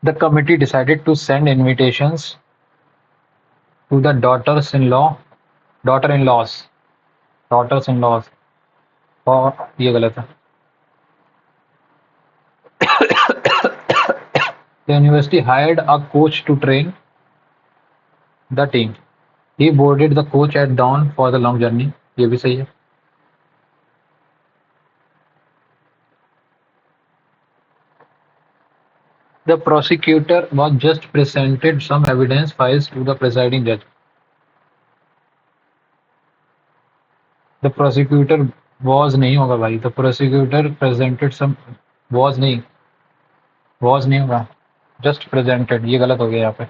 The committee decided to send invitations to the daughter-in-laws daughters-in-laws और ये गलत है। The university hired a coach to train the team. He boarded the coach at dawn for the long journey. ये भी सही है। The prosecutor was just presented some evidence files to the presiding judge. The prosecutor was नहीं होगा भाई। The prosecutor presented some was नहीं होगा। Just presented, ये गलत हो गया यहाँ पे,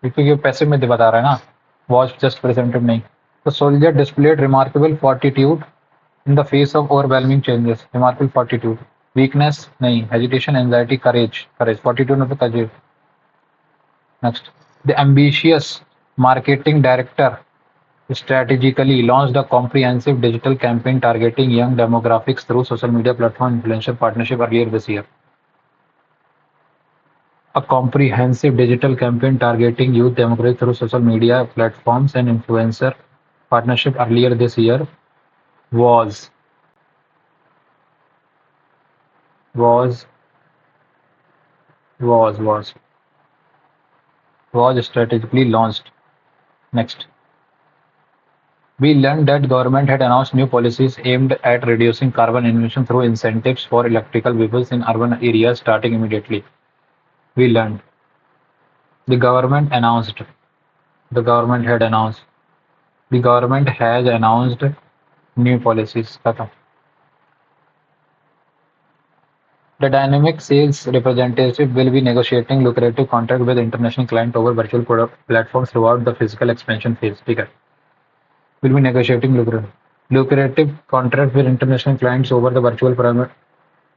क्योंकि ये पैसे में बता रहा है ना, was just presented नहीं। The soldier displayed remarkable fortitude in the face of overwhelming changes. Remarkable fortitude. Weakness नहीं, hesitation, anxiety, courage, fortitude मतलब courage। Next, the ambitious marketing director strategically launched a comprehensive digital campaign targeting young demographics through social media platform influencer partnership earlier this year. A comprehensive digital campaign targeting youth demographics through social media platforms and influencer partnership earlier this year was was was was was strategically launched. Next, we learned that government had announced new policies aimed at reducing carbon emission through incentives for electrical vehicles in urban areas starting immediately. We learned. The government announced. The government had announced. The government has announced new policies. खत्म। The dynamic sales representative will be negotiating lucrative contract with international client over virtual product platforms throughout the physical expansion phase. ठीक है? Will be negotiating lucrative contract with international clients over the virtual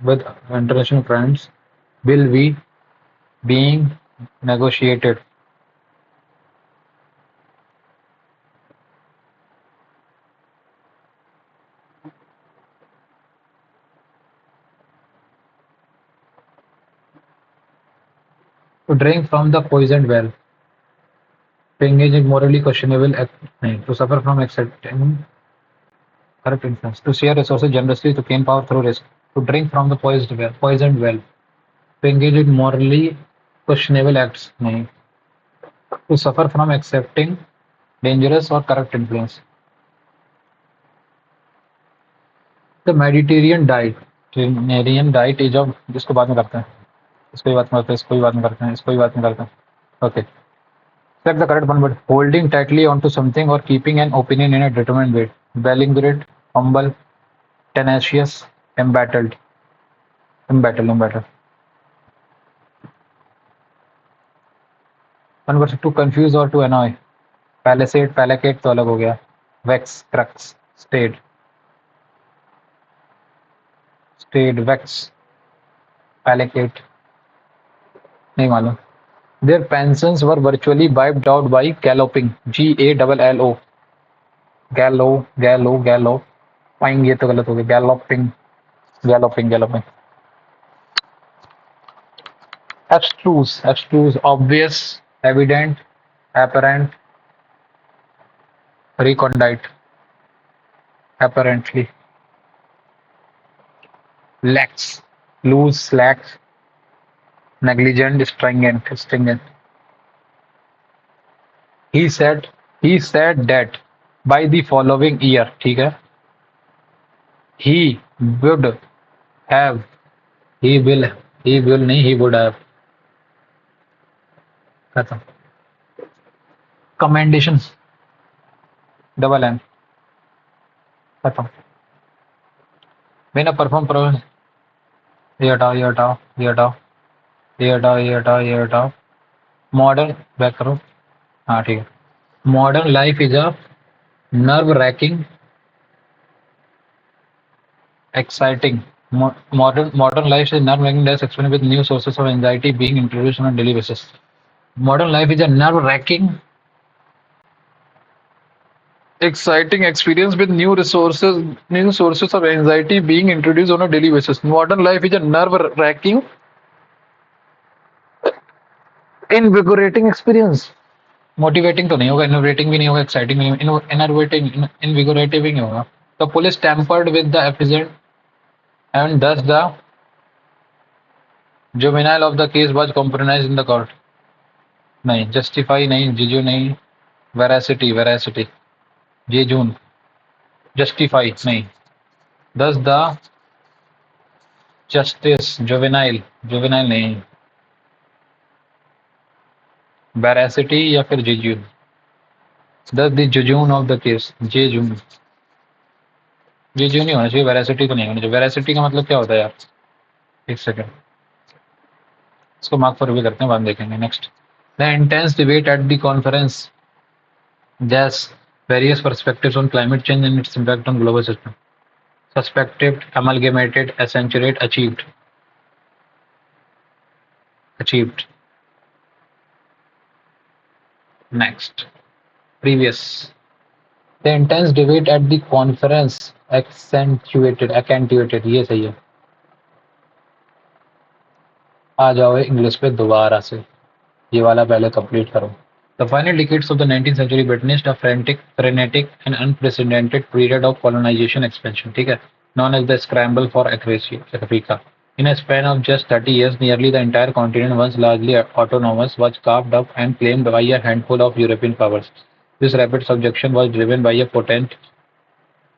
with international clients will be being negotiated. To drink from the poisoned well. To engage in morally questionable act. नहीं. To suffer from accepting corrupt influence. To share resources generously to gain power through risk. To drink from the poisoned well. To engage in morally questionable acts. नहीं. To suffer from accepting dangerous or corrupt influence. The Mediterranean diet. Mediterranean diet is of जिसको बाद में करते हैं. इसको भी बात में करते हैं. इसको भी बात में करते हैं. इसको भी बात में करते हैं. Okay. Select the correct one word. Holding tightly onto something or keeping an opinion in a determined way. Belligerent, humble, tenacious, embattled. Embattled. One word. To confuse or to annoy. Palisade, placate तो अलग हो गया. Vex, crux, vex, placate. नहीं मालूम. Their pensions were virtually wiped out by galloping. Gallo. Gallo. पाएंगे तो गलत हो गया. Galloping. Abstruse. Obvious, evident, apparent, recondite. Apparently. Lax. Loose, slack, negligent, stringent. He said that by the following year, ठीक है, he would have, he will नहीं, he would have. खत्म. Commendations, double M. खत्म. मैंने परफॉर्म ये हटाओ. Modern back करो. हाँ ठीक है. Modern life is a nerve wracking, exciting. Modern life is nerve wracking that's explained with new sources of anxiety being introduced on a daily basis. Modern life is a nerve wracking, exciting experience with new sources of anxiety being introduced on a daily basis. Modern life is a nerve wracking, invigorating experience. Motivating तो नहीं होगा, innovating भी नहीं होगा, exciting भी नहीं, इनर्वेटिंग, इनविगोरेटिव भी नहीं होगा. The police tampered with the evidence and thus the juvenile of the case was compromised in the court. नहीं. Justify नहीं. Jejune नहीं. Veracity. Jejune. Justify नहीं. Thus the justice. Juvenile नहीं. Veracity या फिर jejune. Thus the jejune of the case. Jejune नहीं होना चाहिए. Veracity तो नहीं होना चाहिए. Veracity का मतलब क्या होता है यार? एक सेकंड, इसको मार्क फॉर भी करते हैं, बाद में देखेंगे. Next. The intense debate at the conference thus various perspectives on climate change and its impact on global system. Suspected, amalgamated, accentuate, achieved. Next. Previous. The intense debate at the conference accentuated. ये सही है. आ जाओ English पे दोबारा से. ये वाला पहले कंप्लीट करो. The final decades of the 19th century witnessed a frenetic and unprecedented period of colonization expansion, ठीक है, known as the Scramble for Africa. In a span of just 30 years, nearly the entire continent, once largely autonomous, was carved up and claimed by a handful of European powers. This rapid subjection was driven by a potent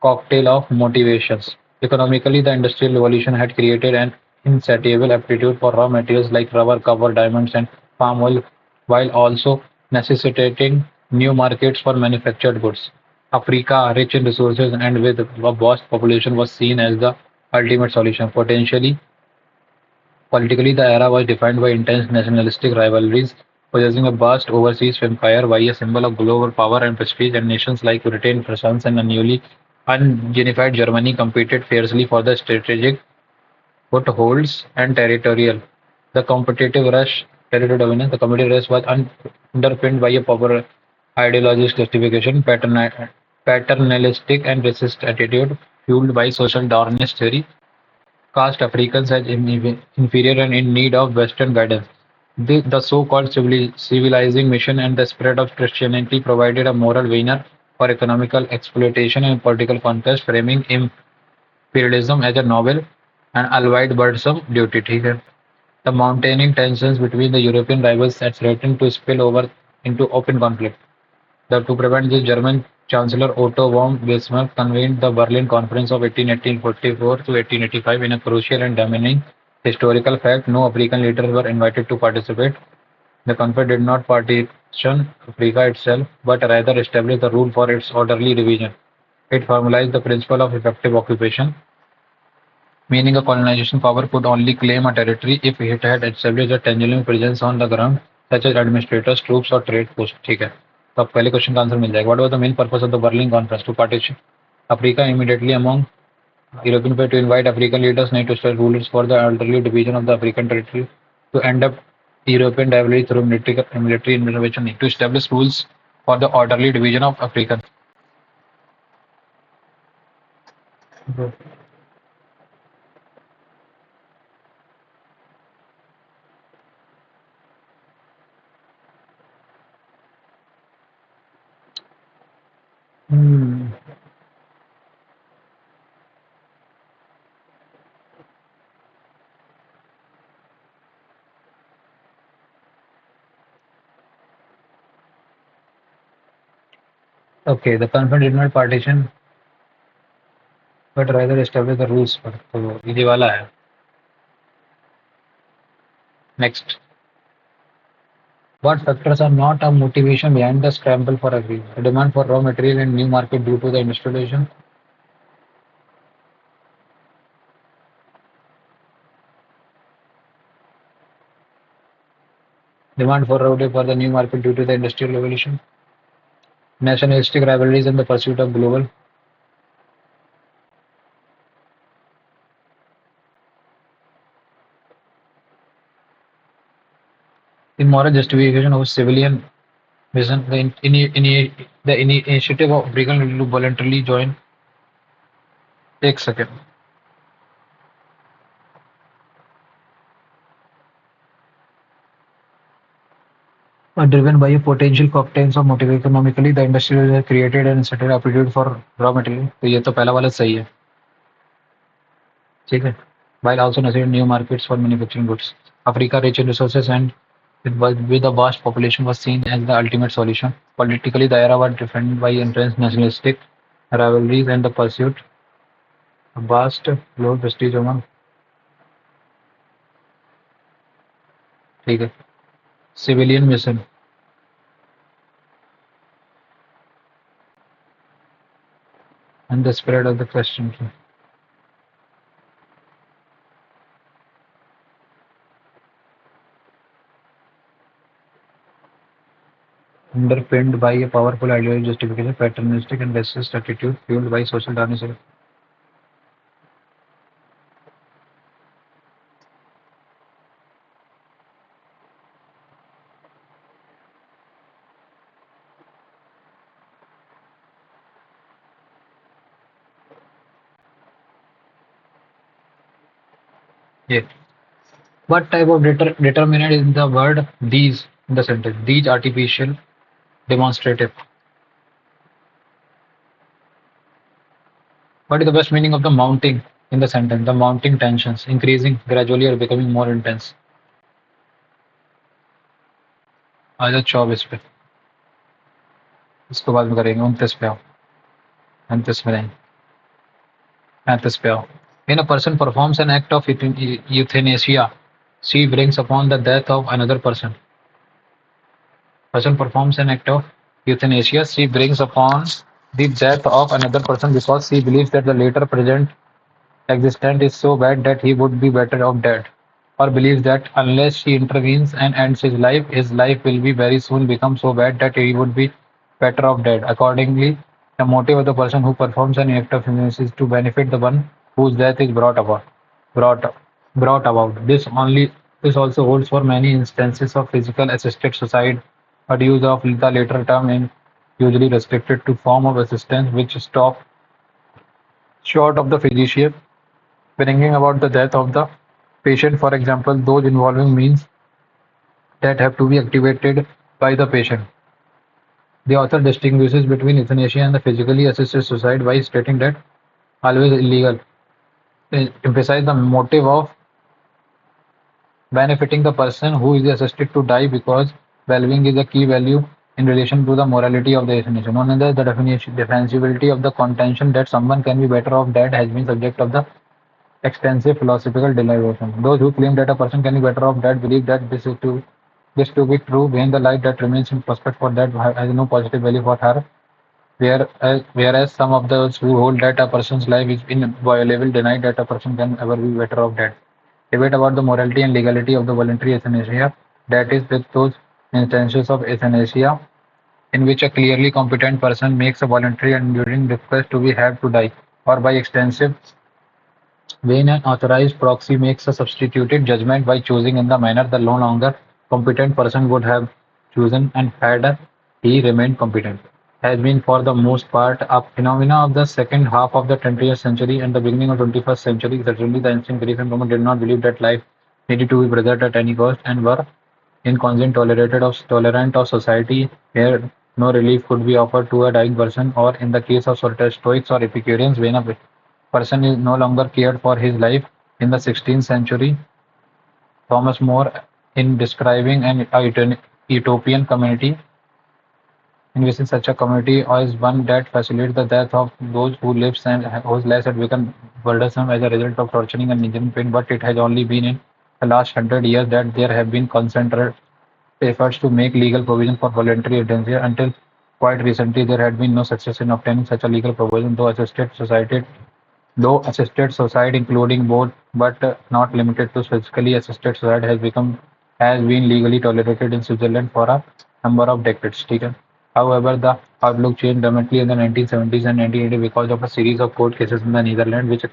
cocktail of motivations. Economically, the Industrial Revolution had created an insatiable aptitude for raw materials like rubber, copper, diamonds, and palm oil, while also necessitating new markets for manufactured goods. Africa, rich in resources and with a vast population, was seen as the ultimate solution. Politically, the era was defined by intense nationalistic rivalries, possessing a vast overseas empire by a symbol of global power and prestige, and nations like Britain, France, and the newly ununified Germany competed fiercely for the strategic footholds and the competitive rush, territorial dominance. The competitive rush was underpinned by a popular ideological justification, paternalistic and racist attitude, fueled by social Darwinist theory, cast Africans as inferior and in need of Western guidance. The so-called civilizing mission and the spread of Christianity provided a moral veneer for economical exploitation and political conquest, framing imperialism as a noble and albeit burdensome duty. ठीक है? The mounting tensions between the European rivals had threatened to spill over into open conflict. To prevent this, German Chancellor Otto von Bismarck convened the Berlin Conference of 1844 to 1885 in a crucial and damning historical fact. No African leaders were invited to participate. The conference did not partition Africa itself, but rather established the rule for its orderly division. It formalized the principle of effective occupation, meaning a colonization power could only claim a territory if it had established a tangible presence on the ground, such as administrators, troops, or trade posts. ठीक है, तो अब पहले question का answer मिल जाएगा. What was the main purpose of the Berlin Conference? To partition Africa immediately among European powers, to invite African leaders, NATO rulers for the orderly division of the African territory, to end up European rivalry through military intervention, to establish rules for the orderly division of African. Hmm. Okay, the conference did not partition but rather establish the rules पर. तो ये वाला है. Next, what factors are not a motivation behind the scramble for agreement? The demand for raw material and new market due to the industrialization. Demand for raw material for the new market due to the industrial revolution. Nationalistic rivalries and the pursuit of global. Immoral justification of civilian mission. The initiative of Brigham to voluntarily join. Take second. Driven by a potential cocktails of motive economically, the industry has created an certain aptitude for raw material. तो ये तो पहला वाला सही है. ठीक है. While also necessitating new markets for manufacturing goods. Africa, rich in resources and with a vast population, was seen as the ultimate solution. Politically, the era was defined by intense nationalistic rivalries and the pursuit of vast global prestige among. ठीक है. Civilian mission and the spread of the question. Underpinned by a powerful ideology justification, paternalistic and racist attitude fueled by social darkness. Yeah. What type of determinant is the word these in the sentence? These artificial demonstrative. What is the best meaning of the mounting in the sentence? The mounting tensions, increasing gradually or becoming more intense. आज 24 पे. इसको बाद में करेंगे. 29 पे आओ. 29 में नहीं. 35 पे आओ. When a person performs an act of euthanasia, she brings upon the death of another person. Person performs an act of euthanasia, she brings upon the death of another person because she believes that the later present existence is so bad that he would be better off dead, or believes that unless she intervenes and ends his life will be very soon become so bad that he would be better off dead. Accordingly, the motive of the person who performs an act of euthanasia is to benefit the one whose death is brought brought about. This also holds for many instances of physical assisted suicide, but use of the later term is usually restricted to form of assistance which stop short of the physician bringing about the death of the patient. For example, those involving means that have to be activated by the patient. The author distinguishes between euthanasia and the physically assisted suicide by stating that always illegal emphasize the motive of benefiting the person who is assisted to die because well-being is a key value in relation to the morality of the euthanasia. On the defensibility of the contention that someone can be better off dead has been subject of the extensive philosophical deliberation. Those who claim that a person can be better off dead believe that this to be true when the life that remains in prospect for that has no positive value for her. Whereas some of those who hold that a person's life is inviolable deny that a person can ever be better off dead. Debate about the morality and legality of the voluntary euthanasia, that is, with those instances of euthanasia in which a clearly competent person makes a voluntary and enduring request to be had to die, or by extensive when an authorized proxy makes a substituted judgment by choosing in the manner the no longer competent person would have chosen and had he remained competent, has been for the most part a phenomena of the second half of the 20th century and the beginning of 21st century. Certainly the ancient Greek and Roman did not believe that life needed to be preserved at any cost and were in constant tolerant of society where no relief could be offered to a dying person, or in the case of Stoics or Epicureans, when a person is no longer cared for his life. In the 16th century, Thomas More, in describing an utopian community, envisioned such a community as one that facilitates the death of those who live and whose lives had become burdensome as a result of torturing and enduring pain. But it has only been in the last 100 years that there have been concentrated efforts to make legal provision for voluntary euthanasia. Until quite recently, there had been no success in obtaining such a legal provision, though assisted suicide, including both but not limited to physically assisted suicide, has been legally tolerated in Switzerland for a number of decades. However, the outlook changed dramatically in the 1970s and 1980 because of a series of court cases in the Netherlands, which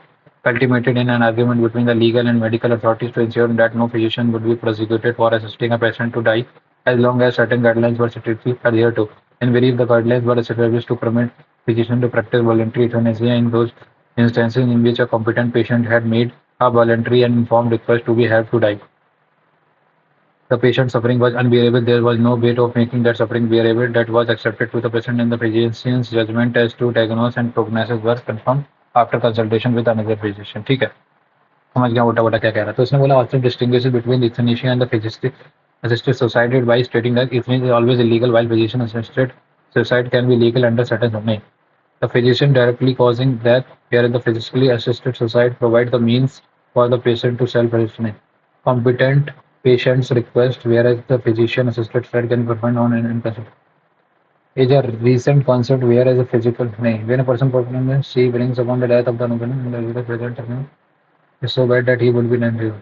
culminated in an argument between the legal and medical authorities to ensure that no physician would be prosecuted for assisting a patient to die as long as certain guidelines were strictly adhered to. In brief, the guidelines were established to permit physicians to practice voluntary euthanasia in those instances in which a competent patient had made a voluntary and informed request to be helped to die. The patient's suffering was unbearable. There was no way of making that suffering bearable that was accepted to the patient, and the physician's judgment as to diagnosis and prognosis were confirmed after consultation with another physician. ठीक है, समझ गया मोटा मोटा क्या कह रहा है. तो उसने बोला also distinguishes between the euthanasia and the physically assisted suicide by stating that euthanasia is always illegal while physician assisted suicide can be legal under certain नहीं. The physician directly causing death, whereas the physically assisted suicide provides the means for the patient to self-assassinate. Competent patient's request, whereas the physician-assisted suicide can be performed on an impatient. Is a recent concept whereas a physical when a person performs she brings upon the death of the opponent and the present is so bad that he would be non-real.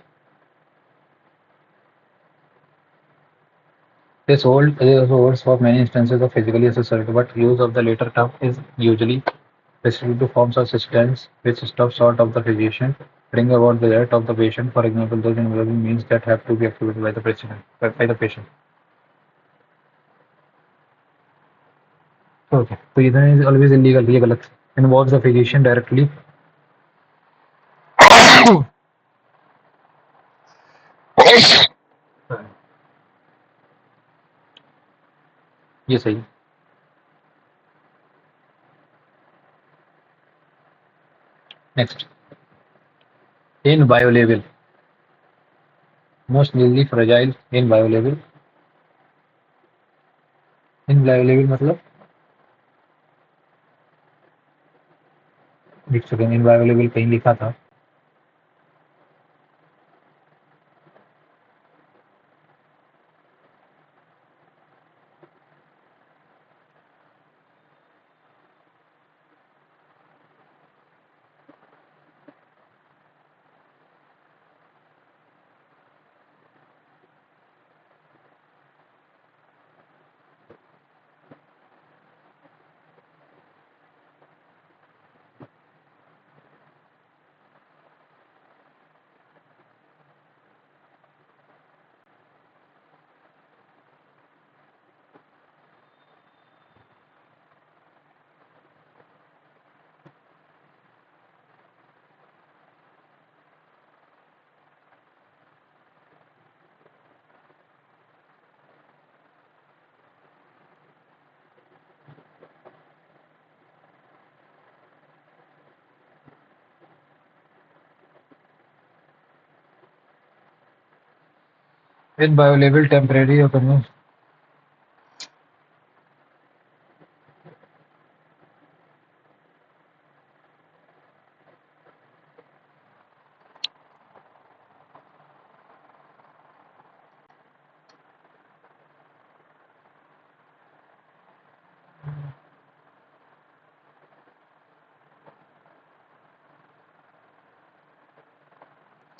This holds for many instances of physically assisted, but use of the later term is usually restricted to forms of assistance which stop short of the physician, bring about the death of the patient. For example, those involving means that have to be activated by the patient. Okay, so either is always illegal. ये गलत involves the physician directly. ये सही. Next, inviolable, most legally fragile, inviolable. Inviolable मतलब एक second inviolable कहीं लिखा था. With biolabel temporary or permanent.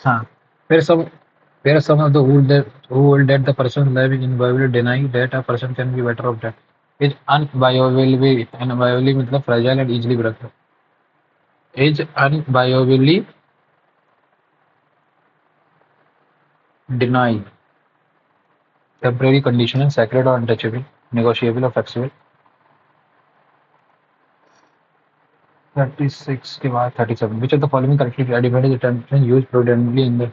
Huh. Where some where some of the who hold that the person living in violably deny that a person can be better off that is unbioably मतलब fragile and easily broken. Is unbioably deny temporary conditional, sacred or untouchable, negotiable or flexible. 36 के बाद 37. Which of the following correctly identified the term used predominantly in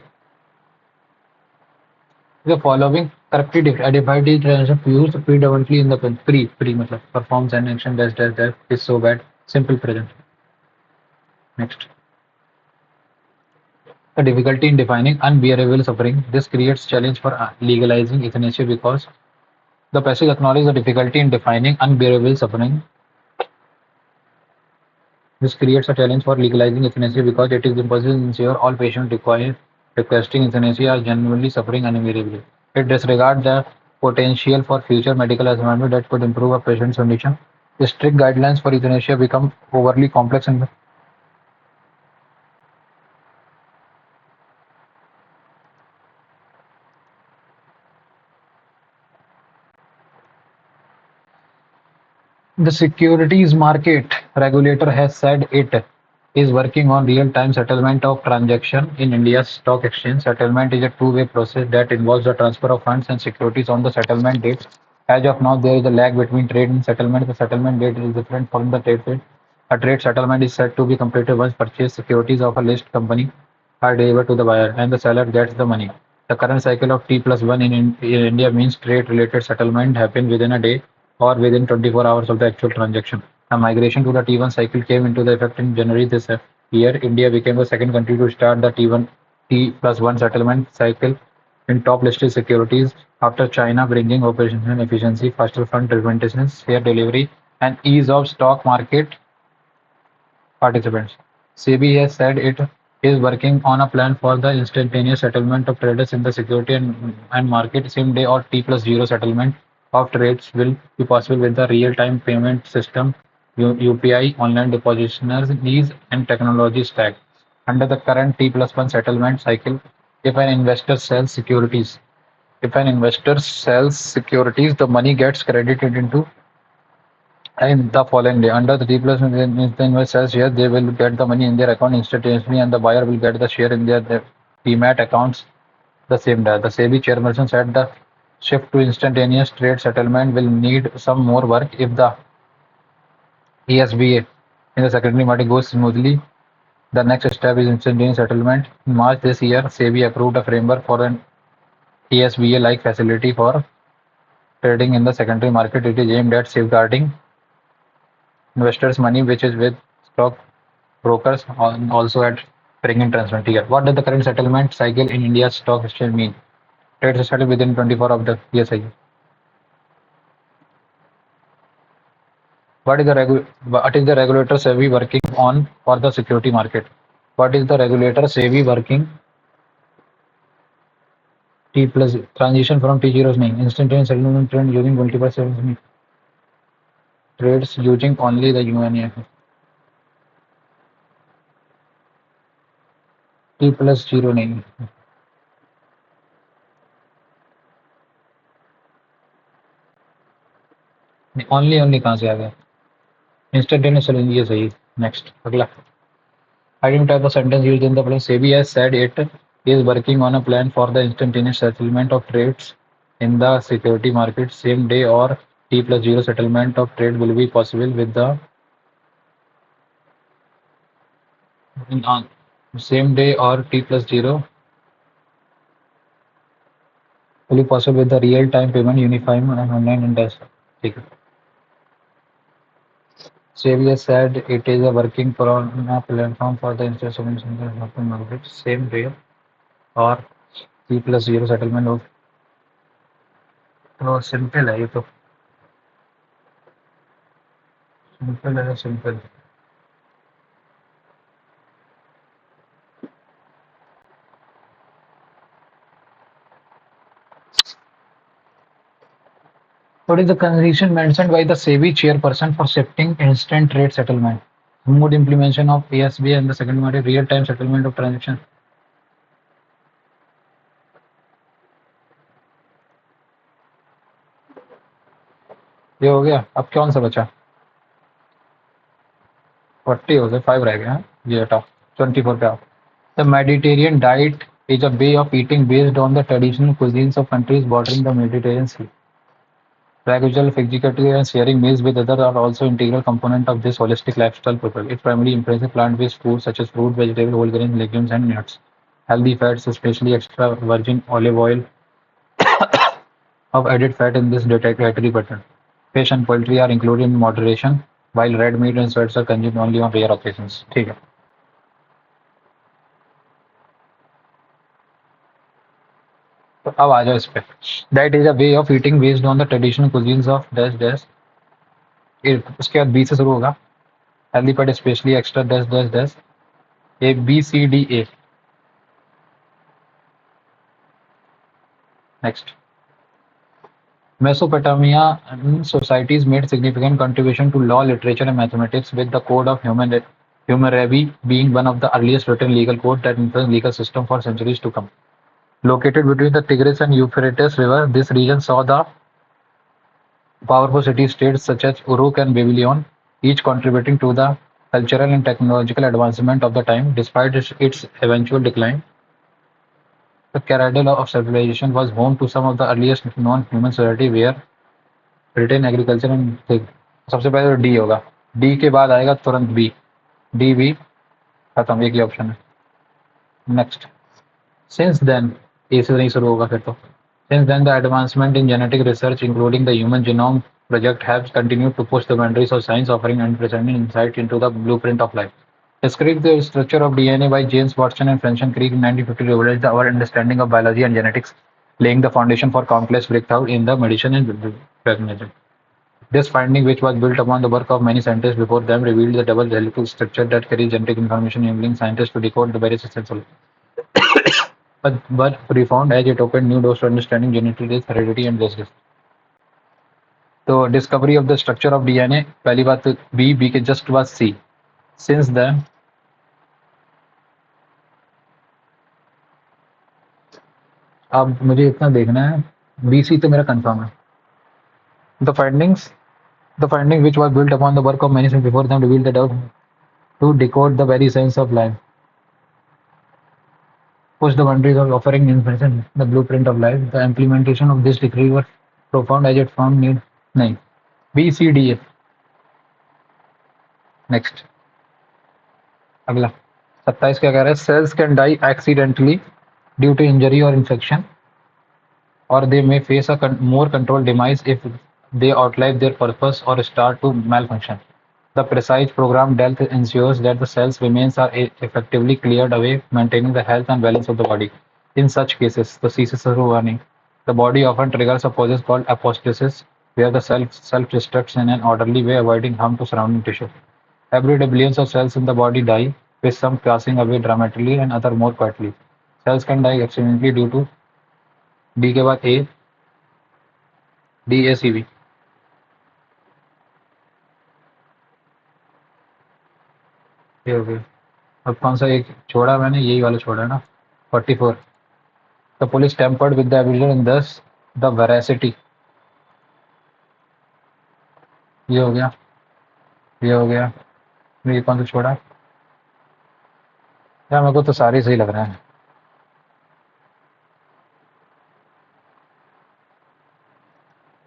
the following correctly identified the term used predominantly in the pre मतलब performs an action that is so bad. Simple present. Next. The difficulty in defining unbearable suffering. This creates challenge for legalizing euthanasia because the passage acknowledges the difficulty in defining unbearable suffering. This creates a challenge for legalizing euthanasia because it is impossible to ensure all patients requesting euthanasia are genuinely suffering unbearably. It disregards the potential for future medical advancement that could improve a patient's condition. The strict guidelines for euthanasia become overly complex and the securities market regulator has said it is working on real-time settlement of transaction in India's stock exchange. Settlement is a two-way process that involves the transfer of funds and securities on the settlement date. As of now, there is a lag between trade and settlement. The settlement date is different from the trade date. A trade settlement is said to be completed once purchased securities of a list company are delivered to the buyer and the seller gets the money. The current cycle of T plus one in India means trade-related settlement happen within a day or within 24 hours of the actual transaction. A migration to the T1 cycle came into the effect in January this year. India became the second country to start the T1 T plus one settlement cycle in top listed securities after China bringing operational efficiency, faster fund remittances, fair delivery, and ease of stock market participants. SEBI has said it is working on a plan for the instantaneous settlement of traders in the security and market same day or T plus zero settlement of trades will be possible with the real-time payment system UPI, online depositors needs and technology stack. Under the current T plus one settlement cycle, if an investor sells securities, the money gets credited into in the following day. Under the replacement, if the investor sells shares, they will get the money in their account instantaneously, and the buyer will get the share in their demat accounts the same day. The SEBI chairperson said the shift to instantaneous trade settlement will need some more work if the ESBA in the secondary market goes smoothly. The next step is instantaneous settlement. In March this year, SEBI approved a framework for an ESBA-like facility for trading in the secondary market. It is aimed at safeguarding investors' money, which is with stock brokers also at bringing transparency here. What does the current settlement cycle in India's stock exchange mean? Trades are settled within 24 of the PSI. What is the regulator SEBI working on for the security market? What is the regulator SEBI working T plus transition from T0 नहीं instantaneous settlement trend using multiple settlement trades using only the UNEF T plus zero नहीं only कहाँ से आ गया instantaneous settlement ये सही next अगला identify the sentence used in the following SEBI has said it is working on a plan for the instantaneous settlement of trades in the security market same day or T plus zero settlement of trade will be possible with the same day or T plus zero will be possible with the real time payment unifying and online index. SEBI has said it is working on a platform for the instantaneous market same day or T plus zero settlement of तो simple है ये तो, simple है simple. What is the condition mentioned by the SEBI chairperson for shifting instant rate settlement? Smooth implementation of ASB and the second one is real-time settlement of transaction. ये हो गया, अब कौन सा बचा? 40 हो गए, 5 रह गए हैं, ये हटाओ, 24 पे आओ। The Mediterranean diet is a way of eating based on the traditional cuisines of countries bordering the Mediterranean Sea. Practical, executive, and sharing meals with others are also integral component of this holistic lifestyle profile. It primarily embraces plant-based foods such as fruit, vegetables, whole grains, legumes, and nuts. Healthy fats, especially extra virgin olive oil, of added fat in this dietary pattern. Fish and poultry are included in moderation, while red meat and sweats are consumed only on rare occasions. ठीक है। तो अब आ जाओ इस पे। Diet is a way of eating based on the traditional cuisines of dash dash। उसके बाद B से शुरू होगा। Healthy fat, especially extra dash dash dash। A B C D A। Next. Mesopotamian societies made significant contribution to law, literature, and mathematics, with the Code of Hammurabi being one of the earliest written legal codes that influenced legal system for centuries to come. Located between the Tigris and Euphrates River, this region saw the powerful city-states such as Uruk and Babylon, each contributing to the cultural and technological advancement of the time. Despite its eventual decline, the cradle of civilization was home to some of the earliest non-human society where written agriculture and thing. सबसे पहले तो D होगा, D के बाद आएगा तुरंत B, D B खत्म, एक ही ऑप्शन है। नेक्स्ट। सिंस देन, ए से नहीं शुरू होगा फिर तो। Since then the advancement in genetic research including the human genome project has continued to push the boundaries of science, offering unprecedented insight into the blueprint of life. Described the structure of DNA by James Watson and Francis Crick in 1950 revolutionized our understanding of biology and genetics, laying the foundation for countless breakthroughs in the medicine and biomedicine. This finding, which was built upon the work of many scientists before them, revealed the double helical structure that carries genetic information, enabling scientists to decode the various essential but profound as it opened new doors to understanding genetics, heredity, and disease. तो discovery of the structure of DNA, पहली बात तो B के just बाद सी। Since then, अब मुझे इतना देखना है, बी सी तो मेरा कंफर्म है। The findings, the finding which was built upon the work of many scientists before them revealed the doubt to decode the very science of life, push the boundaries of offering information, the blueprint of life. The implementation of this decree was profound as it found need नहीं, B C D F. Next, अगला 27 क्या कह रहा है? Cells can die accidentally due to injury और infection, or they may face a more controlled demise if they outlive their purpose or start to malfunction. The precise programmed death ensures that the cell's remains are effectively cleared away, maintaining the health and balance of the body. In such cases, the warning, the body often triggers a process called apostasis, where the self-destructs in an orderly way, avoiding harm to surrounding tissue. Every day, billions of cells in the body die, with some passing away dramatically and other more quietly. Cells can die accidentally due to D के बाद ए, D A C B. ये हो गया। अब कौन सा एक छोड़ा मैंने? यही वाला छोड़ा है ना, 44। The police tempered with the evidence and दस द वेरासिटी। ये हो गया, ये हो गया। ये कौन सा छोड़ा यार? मेरे को तो सारे सही लग रहे हैं।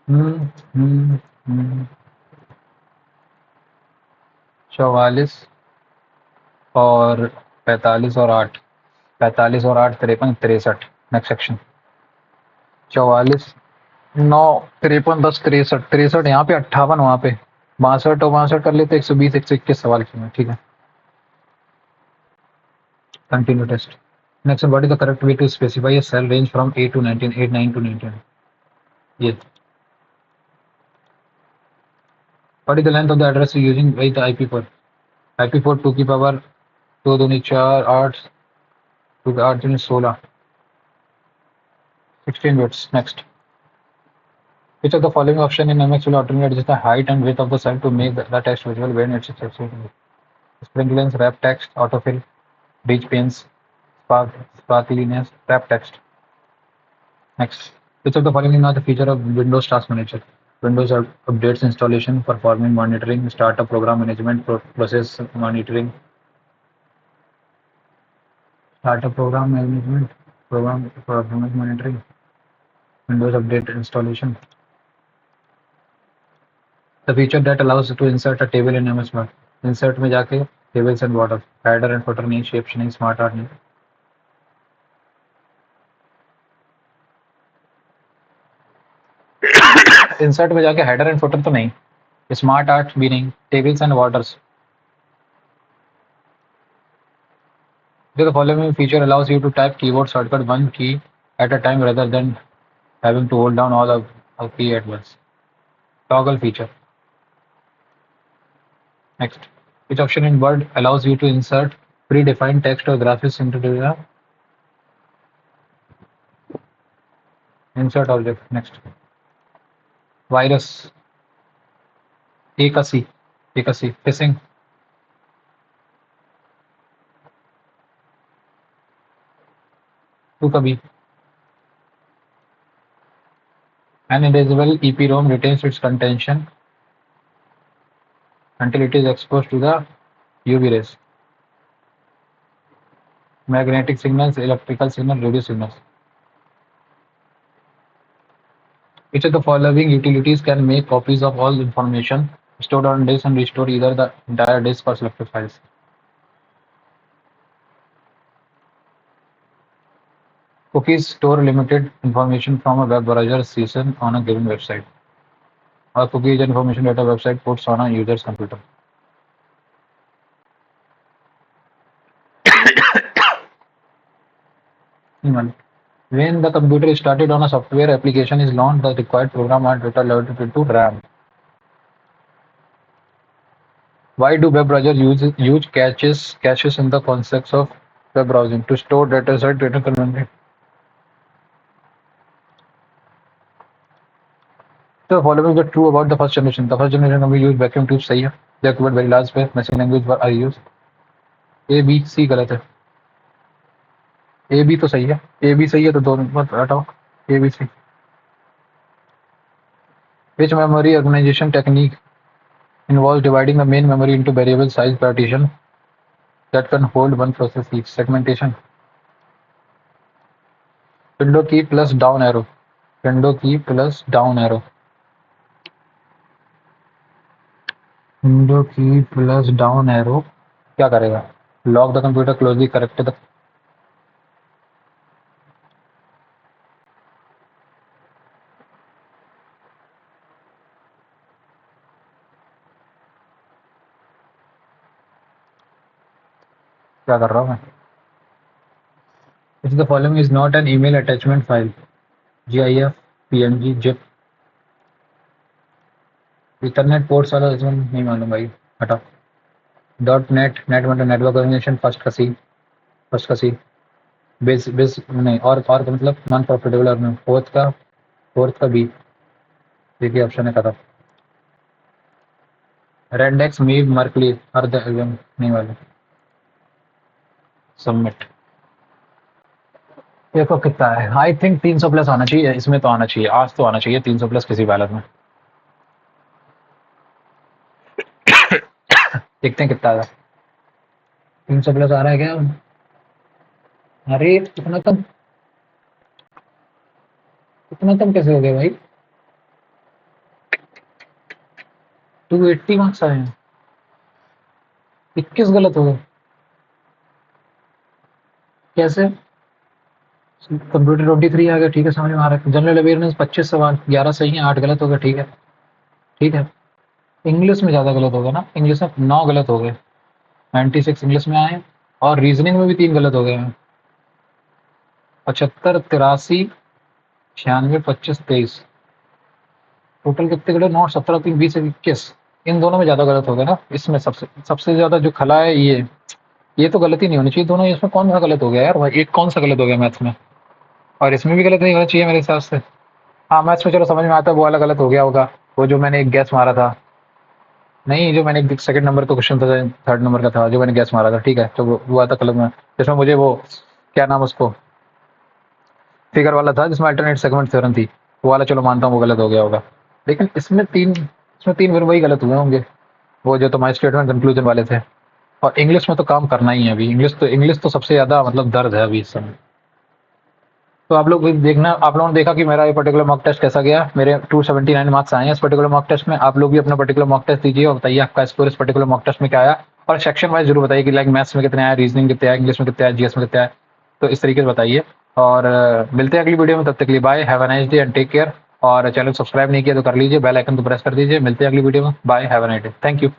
हम्म हम्म हम्म 44 और 45 और 8, 45 और 8 53 63। Next section. 44 9 53 10 63 63, यहाँ पे 58, वहाँ पे 62 और 62 कर लेते, 120 121 सवाल किए। ठीक है, continue test. Next, what is the correct way to specify a cell range from 8 to 19, 8 9 to 19? ये What is the length of the address using वही था IP4. IP4 2 की पावर 2 दूनी 4 8 2 8 दूनी 16 16 bits. Next. Which of the following option in MX will alternate the height and width of the cell to make the text visible when it's accessible? Sprinklings, wrap text, autofill, breach panes, sparkliness, wrap text. Next. Which of the following is not the feature of Windows Task Manager? Windows updates installation, performing monitoring, startup program management, process monitoring, startup program management, program performance monitoring, Windows update installation. The feature that allows you to insert a table in MS Word. Insert में जाके tables and border, header and footer नहीं, shapes नहीं, smart art नहीं. Insert में जाके header and footer तो नहीं, smart art भी नहीं, tables and borders. The following feature allows you to type keyboard shortcut one key at a time rather than having to hold down all of a key at once. Toggle feature. Next. Which option in Word allows you to insert predefined text or graphics into the insert object? Next. Virus. A का C. Phishing. Two का B. An invisible EPROM retains its contention until it is exposed to the UV rays. Magnetic signals, electrical signals, radio signals. Which of the following utilities can make copies of all information stored on disk and restore either the entire disk or selected files? Cookies store limited information from a web browser session on a given website. A cookie is information that a website puts on a user's computer. When the computer is started on a software application is launched, the required program are data loaded into RAM. Why do web browsers use caches in the context of web browsing? To store data set data conveniently. So following is true about the first generation. The first generation we use vacuum tubes सही है. They occupied very large space. Machine language are used. A B C गलत है. A B तो सही है. A B सही है तो दोनों मत हटाओ. A B C. Which memory organization technique involves dividing the main memory into variable size partition that can hold one process each? Segmentation. Window key plus down arrow. Window key plus down arrow. Window key plus down arrow क्या करेगा? Lock the computer closely, correct the क्या कर रहा हूँ मैं? If the following is not an email attachment file, GIF, PNG, ZIP. Ethernet ports वाला इसमें नहीं मालूम भाई, हटा. .net net मतलब नेटवर्क ऑर्गेनाइजेशन फर्स्ट का सी बेस नहीं और मतलब नॉन प्रॉफिटेबल अर्निंग फोर्थ का बी. देखिए ऑप्शन है खत्म. रेडेक्स मीव मर्कली हर नहीं वाले. सबमिट. देखो कितना है. आई थिंक 300 प्लस आना चाहिए इसमें. तो आना चाहिए आज, तो आना चाहिए 300 प्लस किसी बैलेंस में. देखते हैं कितना आएगा. 300 प्लस आ रहा है क्या? अरे इतना कम कैसे हो गया भाई? 280 मार्क्स आए हैं. 21 गलत हो गए कैसे? कंप्यूटर 23 आ गया. ठीक है, समझ में आ रहा है. जनरल अवेयरनेस 25 सवाल, 11 सही है, 8 गलत हो गए. ठीक है. इंग्लिश में ज़्यादा गलत हो गया ना. इंग्लिश में 9 गलत हो गए. 96 इंग्लिश में आए और रीजनिंग में भी 3 गलत हो गए हैं. 75 83 96 25 23 टोटल कितने गलत? 9 17 3 20 21 इन दोनों में ज़्यादा गलत हो गया ना, इसमें सबसे सबसे ज़्यादा जो खला है ये तो गलती नहीं होनी चाहिए दोनों, इसमें कौन सा गलत हो गया यार भाई, एक कौन सा गलत हो गया मैथ्स में, और इसमें भी गलत नहीं होना चाहिए मेरे हिसाब से। हाँ मैथ्स में चलो समझ में आता है, वो वाला गलत हो गया होगा, वो जो मैंने एक गैस मारा था, नहीं जो मैंने सेकंड नंबर का क्वेश्चन था, थर्ड नंबर का था जो मैंने गैस मारा था, ठीक है, तो वो आता गलत में, जिसमें मुझे वो क्या नाम उसको फिगर वाला था जिसमें अल्टरनेट सेगमेंट थ्योरम थी, वो वाला चलो मानता हूँ वो गलत हो गया होगा, लेकिन इसमें तीन फिर वही गलत हुए होंगे, वो जो तुम्हारे स्टेटमेंट कंक्लूजन वाले थे। और इंग्लिश में तो काम करना ही है अभी, इंग्लिश तो सबसे ज़्यादा मतलब दर्द है अभी इस समय। तो आप लोग भी देखना, आप लोगों ने देखा कि मेरा ये पर्टिकुलर मॉक टेस्ट कैसा गया, मेरे 279 मार्क्स आए हैं इस पर्टिकुलर मॉक टेस्ट में। आप लोग भी अपना पर्टिकुलर मॉक टेस्ट दीजिए और बताइए आपका स्कोर इस पर्टिकुलर मॉक टेस्ट में क्या आया, और सेक्शन वाइज जरूर बताइए कि लाइक मैथ्स में कितने आए, रीजनिंग कितने आए, इंग्लिश में कितने आए, जीएस में कितने आए, तो इस तरीके से बताइए। और मिलते हैं अगली वीडियो में, तब तक के लिए bye, have a nice day and take care. और चैनल सब्सक्राइब नहीं किया तो कर लीजिए, बेल आइकन को प्रेस कर दीजिए। मिलते हैं अगली वीडियो में, bye, have a nice day, thank you.